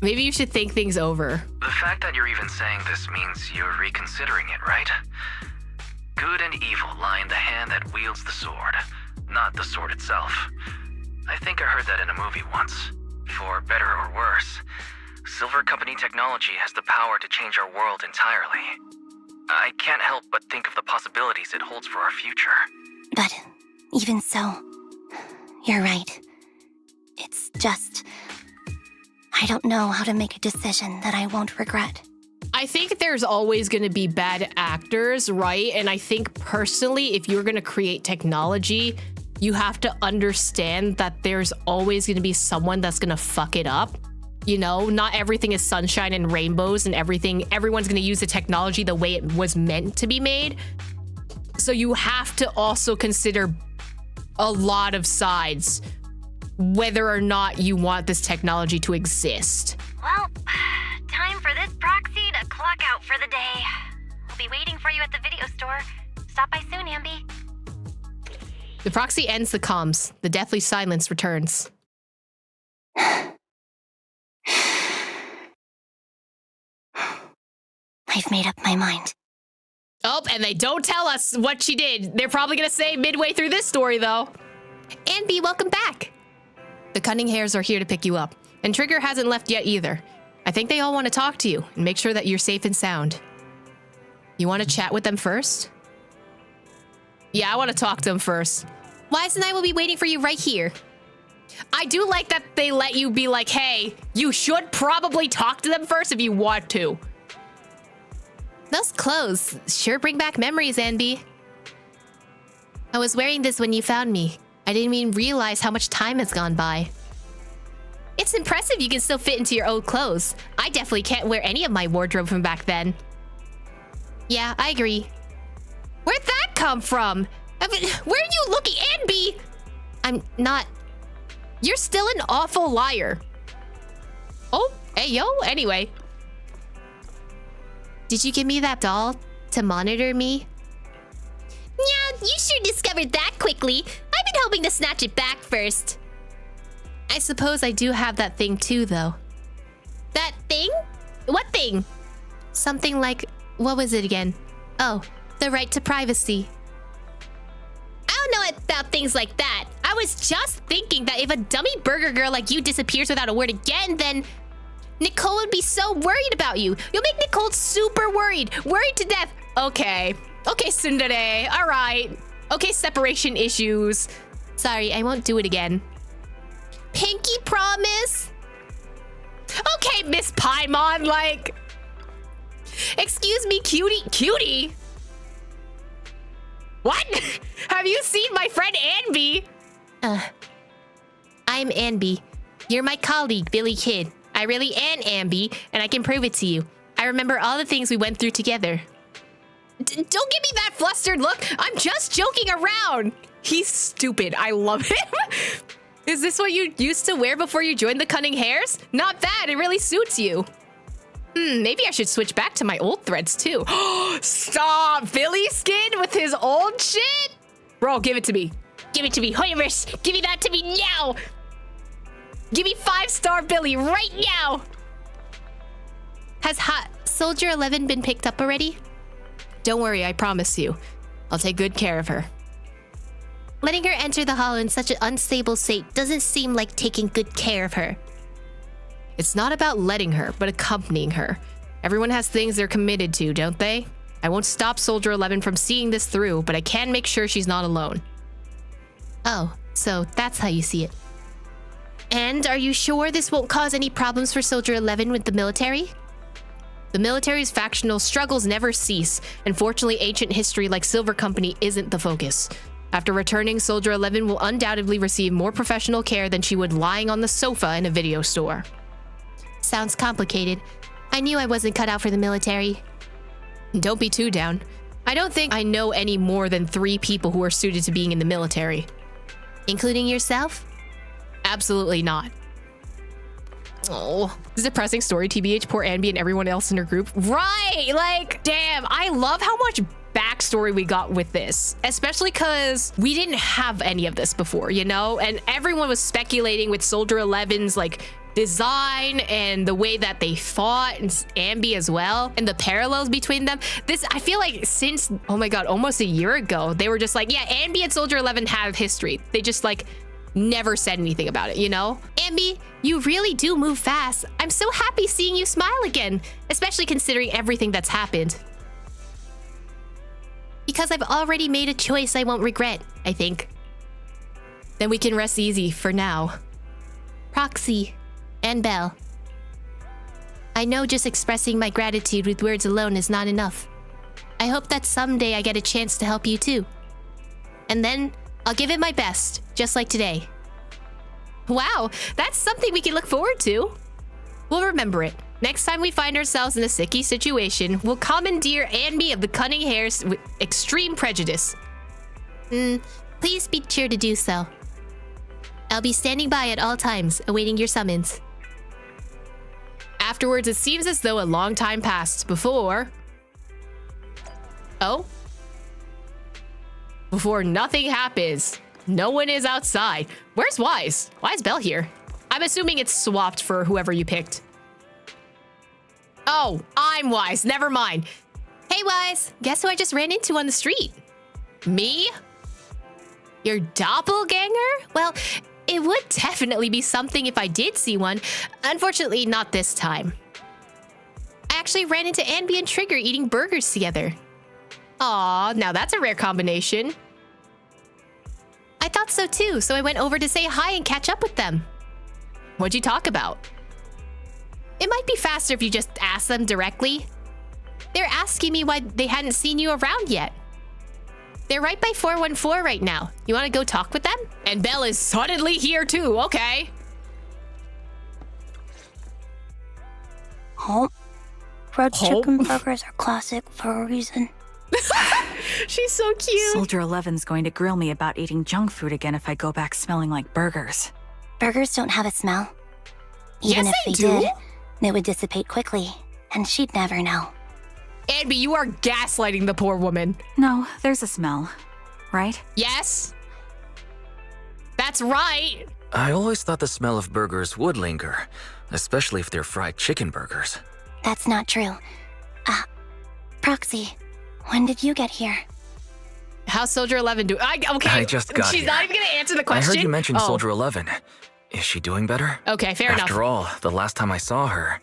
Maybe you should think things over. The fact that you're even saying this means you're reconsidering it, right? Good and evil lie in the hand that wields the sword, not the sword itself. I think I heard that in a movie once. For better or worse, Silver Company technology has the power to change our world entirely. I can't help but think of the possibilities it holds for our future. But even so, you're right. It's just... I don't know how to make a decision that I won't regret. I think there's always going to be bad actors, right? And I think personally, if you're going to create technology, you have to understand that there's always going to be someone that's going to fuck it up. You know, not everything is sunshine and rainbows and everyone's going to use the technology the way it was meant to be made. So you have to also consider a lot of sides, whether or not you want this technology to exist. Well, time for this proxy to clock out for the day. We'll be waiting for you at the video store. Stop by soon, Anby. The proxy ends the comms. The deathly silence returns. I've made up my mind. Oh, and they don't tell us what she did. They're probably gonna say midway through this story, though. Anby, welcome back. The Cunning Hares are here to pick you up, and Trigger hasn't left yet either. I think they all want to talk to you and make sure that you're safe and sound. You want to chat with them first? Yeah, I want to talk to them first. Wise and I will be waiting for you right here. I do like that they let you be like, hey, you should probably talk to them first if you want to. Those clothes sure bring back memories, Anby. I was wearing this when you found me. I didn't even realize how much time has gone by. It's impressive you can still fit into your old clothes. I definitely can't wear any of my wardrobe from back then. Yeah, I agree. Where'd that come from? I mean, where are you looking, Anby? I'm not... You're still an awful liar. Oh, hey, yo, anyway. Did you give me that doll to monitor me? Yeah, you sure discovered that quickly. I've been hoping to snatch it back first. I suppose I do have that thing too, though. That thing? What thing? Something like, what was it again? Oh, the right to privacy. I don't know about things like that. I was just thinking that if a dummy burger girl like you disappears without a word again, then Nicole would be so worried about you. You'll make Nicole super worried. Worried to death. Okay. Okay, tsundere. All right. Okay, separation issues. Sorry, I won't do it again. Pinky promise? Okay, Miss Paimon, like... Excuse me, cutie. Cutie? What? Have you seen my friend Anby? I'm Anby. You're my colleague, Billy Kid. I really am Anby, and I can prove it to you. I remember all the things we went through together. Don't give me that flustered look. I'm just joking around. He's stupid. I love him. Is this what you used to wear before you joined the Cunning Hairs? Not bad. It really suits you. Maybe I should switch back to my old threads too. Stop! Billy Skin with his old shit? Bro, give it to me. Give it to me. Hoyverse, give me that to me now. Give me 5-star Billy right now. Has Hot Soldier 11 been picked up already? Don't worry, I promise you. I'll take good care of her. Letting her enter the hall in such an unstable state doesn't seem like taking good care of her. It's not about letting her, but accompanying her. Everyone has things they're committed to, don't they? I won't stop Soldier 11 from seeing this through, but I can make sure she's not alone. Oh, so that's how you see it. And are you sure this won't cause any problems for Soldier 11 with the military? The military's factional struggles never cease, and fortunately ancient history like Silver Company isn't the focus. After returning, Soldier 11 will undoubtedly receive more professional care than she would lying on the sofa in a video store. Sounds complicated. I knew I wasn't cut out for the military. Don't be too down. I don't think I know any more than 3 people who are suited to being in the military. Including yourself? Absolutely not. Oh, this is a depressing story, TBH. Poor Anby and everyone else in her group. Right! Like, damn, I love how much backstory we got with this, especially because we didn't have any of this before, you know? And everyone was speculating with Soldier 11's like design and the way that they fought, and Anby as well, and the parallels between them. This, I feel like since, oh my god, almost a year ago, they were just like, yeah, Anby and Soldier 11 have history. They just like never said anything about it, you know? Anby, you really do move fast. I'm so happy seeing you smile again, especially considering everything that's happened. Because I've already made a choice I won't regret, I think. Then we can rest easy for now. Proxy and Belle. I know just expressing my gratitude with words alone is not enough. I hope that someday I get a chance to help you too. And then I'll give it my best, just like today. Wow, that's something we can look forward to. We'll remember it. Next time we find ourselves in a sicky situation, we'll commandeer Anby of the Cunning Hairs with extreme prejudice. Please be sure to do so. I'll be standing by at all times, awaiting your summons. Afterwards, it seems as though a long time passed before... Oh? Before nothing happens. No one is outside. Where's Wise? Why is Belle here? I'm assuming it's swapped for whoever you picked. Oh, I'm Wise. Never mind. Hey, Wise. Guess who I just ran into on the street? Me? Your doppelganger? Well, it would definitely be something if I did see one. Unfortunately, not this time. I actually ran into Anby and Trigger eating burgers together. Aw, now that's a rare combination. I thought so too, so I went over to say hi and catch up with them. What'd you talk about? It might be faster if you just ask them directly. They're asking me why they hadn't seen you around yet. They're right by 414 right now. You want to go talk with them? And Belle is suddenly here too, okay. Oh, fried chicken burgers are classic for a reason. She's so cute. Soldier 11's going to grill me about eating junk food again if I go back smelling like burgers. Burgers don't have a smell. Even Yes, if they they do. did, it would dissipate quickly, and she'd never know. Anby, you are gaslighting the poor woman. No, there's a smell, right? Yes. That's right. I always thought the smell of burgers would linger, especially if they're fried chicken burgers. That's not true. Proxy, when did you get here? How's Soldier 11 doing? Okay, I just got she's here. not even gonna answer the question. I heard you mention Oh. Soldier 11. Is she doing better? Okay, fair enough. After all, the last time I saw her,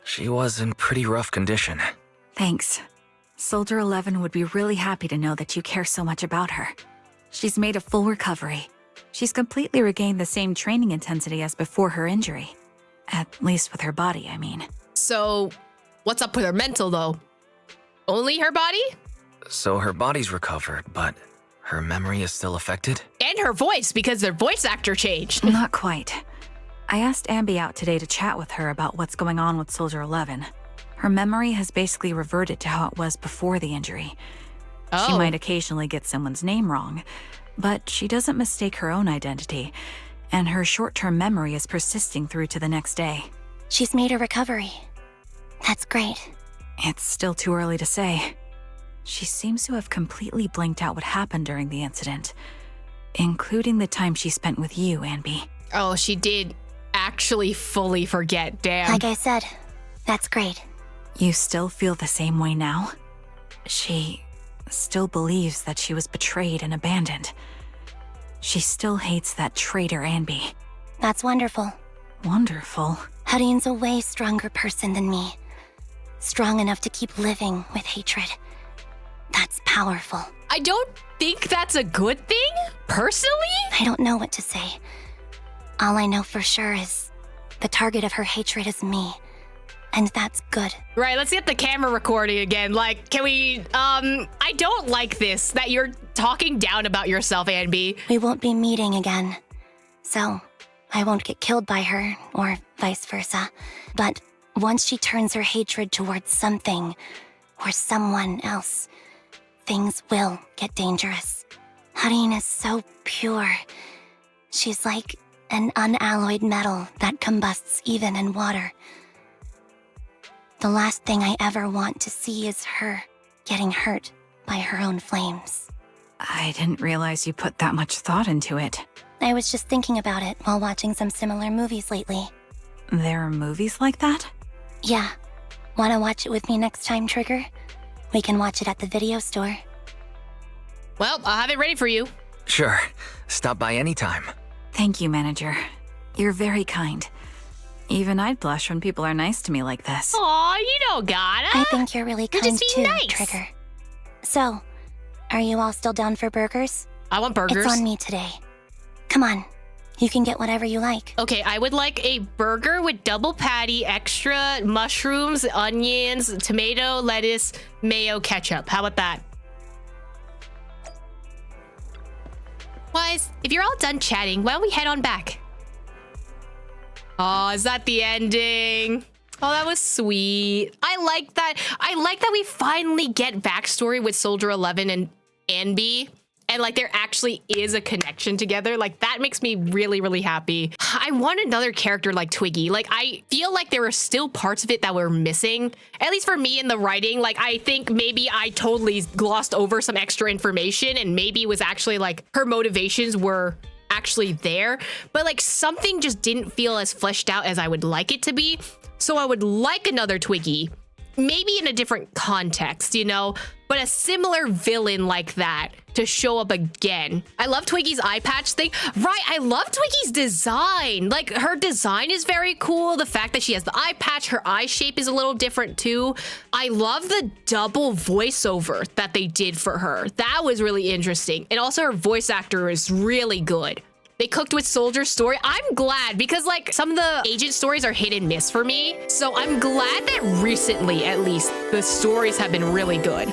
she was in pretty rough condition. Thanks. Soldier 11 would be really happy to know that you care so much about her. She's made a full recovery. She's completely regained the same training intensity as before her injury. At least with her body, I mean. So, what's up with her mental, though? Only her body? So her body's recovered, but her memory is still affected? And her voice, because their voice actor changed. Not quite. I asked Anby out today to chat with her about what's going on with Soldier 11. Her memory has basically reverted to how it was before the injury. She might occasionally get someone's name wrong, but she doesn't mistake her own identity, and her short-term memory is persisting through to the next day. She's made a recovery. That's great. It's still too early to say. She seems to have completely blanked out what happened during the incident, including the time she spent with you, Anby. Oh, she did actually fully forget, damn. Like I said, that's great. You still feel the same way now? She still believes that she was betrayed and abandoned. She still hates that traitor Anby. That's wonderful. Wonderful. Hadine's a way stronger person than me. Strong enough to keep living with hatred. That's powerful. I don't think that's a good thing, personally. I don't know what to say. All I know for sure is the target of her hatred is me. And that's good. Right, let's get the camera recording again. Like, can we, I don't like this, that you're talking down about yourself, Anby. We won't be meeting again. So, I won't get killed by her, or vice versa. But once she turns her hatred towards something, or someone else, things will get dangerous. Hadine is so pure. She's like an unalloyed metal that combusts even in water. The last thing I ever want to see is her getting hurt by her own flames. I didn't realize you put that much thought into it. I was just thinking about it while watching some similar movies lately. There are movies like that? Yeah. Wanna watch it with me next time, Trigger? We can watch it at the video store. Well, I'll have it ready for you. Sure. Stop by anytime. Thank you, Manager. You're very kind. Even I'd blush when people are nice to me like this. Aw, you don't gotta. I think you're really You're kind just being too, nice. Trigger. So, are you all still down for burgers? I want burgers. It's on me today. Come on. You can get whatever you like. Okay, I would like a burger with double patty, extra mushrooms, onions, tomato, lettuce, mayo, ketchup. How about that? Wise, if you're all done chatting, why don't we head on back? Oh, is that the ending? Oh, that was sweet. I like that. I like that we finally get backstory with Soldier 11 and Anby. And like there actually is a connection together. Like that makes me really, really happy. I want another character like Twiggy. Like I feel like there were still parts of it that were missing. At least for me in the writing. Like I think maybe I totally glossed over some extra information and maybe it was actually like her motivations were actually there. But like something just didn't feel as fleshed out as I would like it to be. So I would like another Twiggy. Maybe in a different context, you know, but a similar villain like that to show up again. I love Twiggy's eye patch thing. Right, I love Twiggy's design. Like, her design is very cool. The fact that she has the eye patch, her eye shape is a little different too. I love the double voiceover that they did for her. That was really interesting. And also her voice actor is really good. They cooked with Soldier's story. I'm glad because like some of the agent stories are hit and miss for me. So I'm glad that recently, at least, the stories have been really good.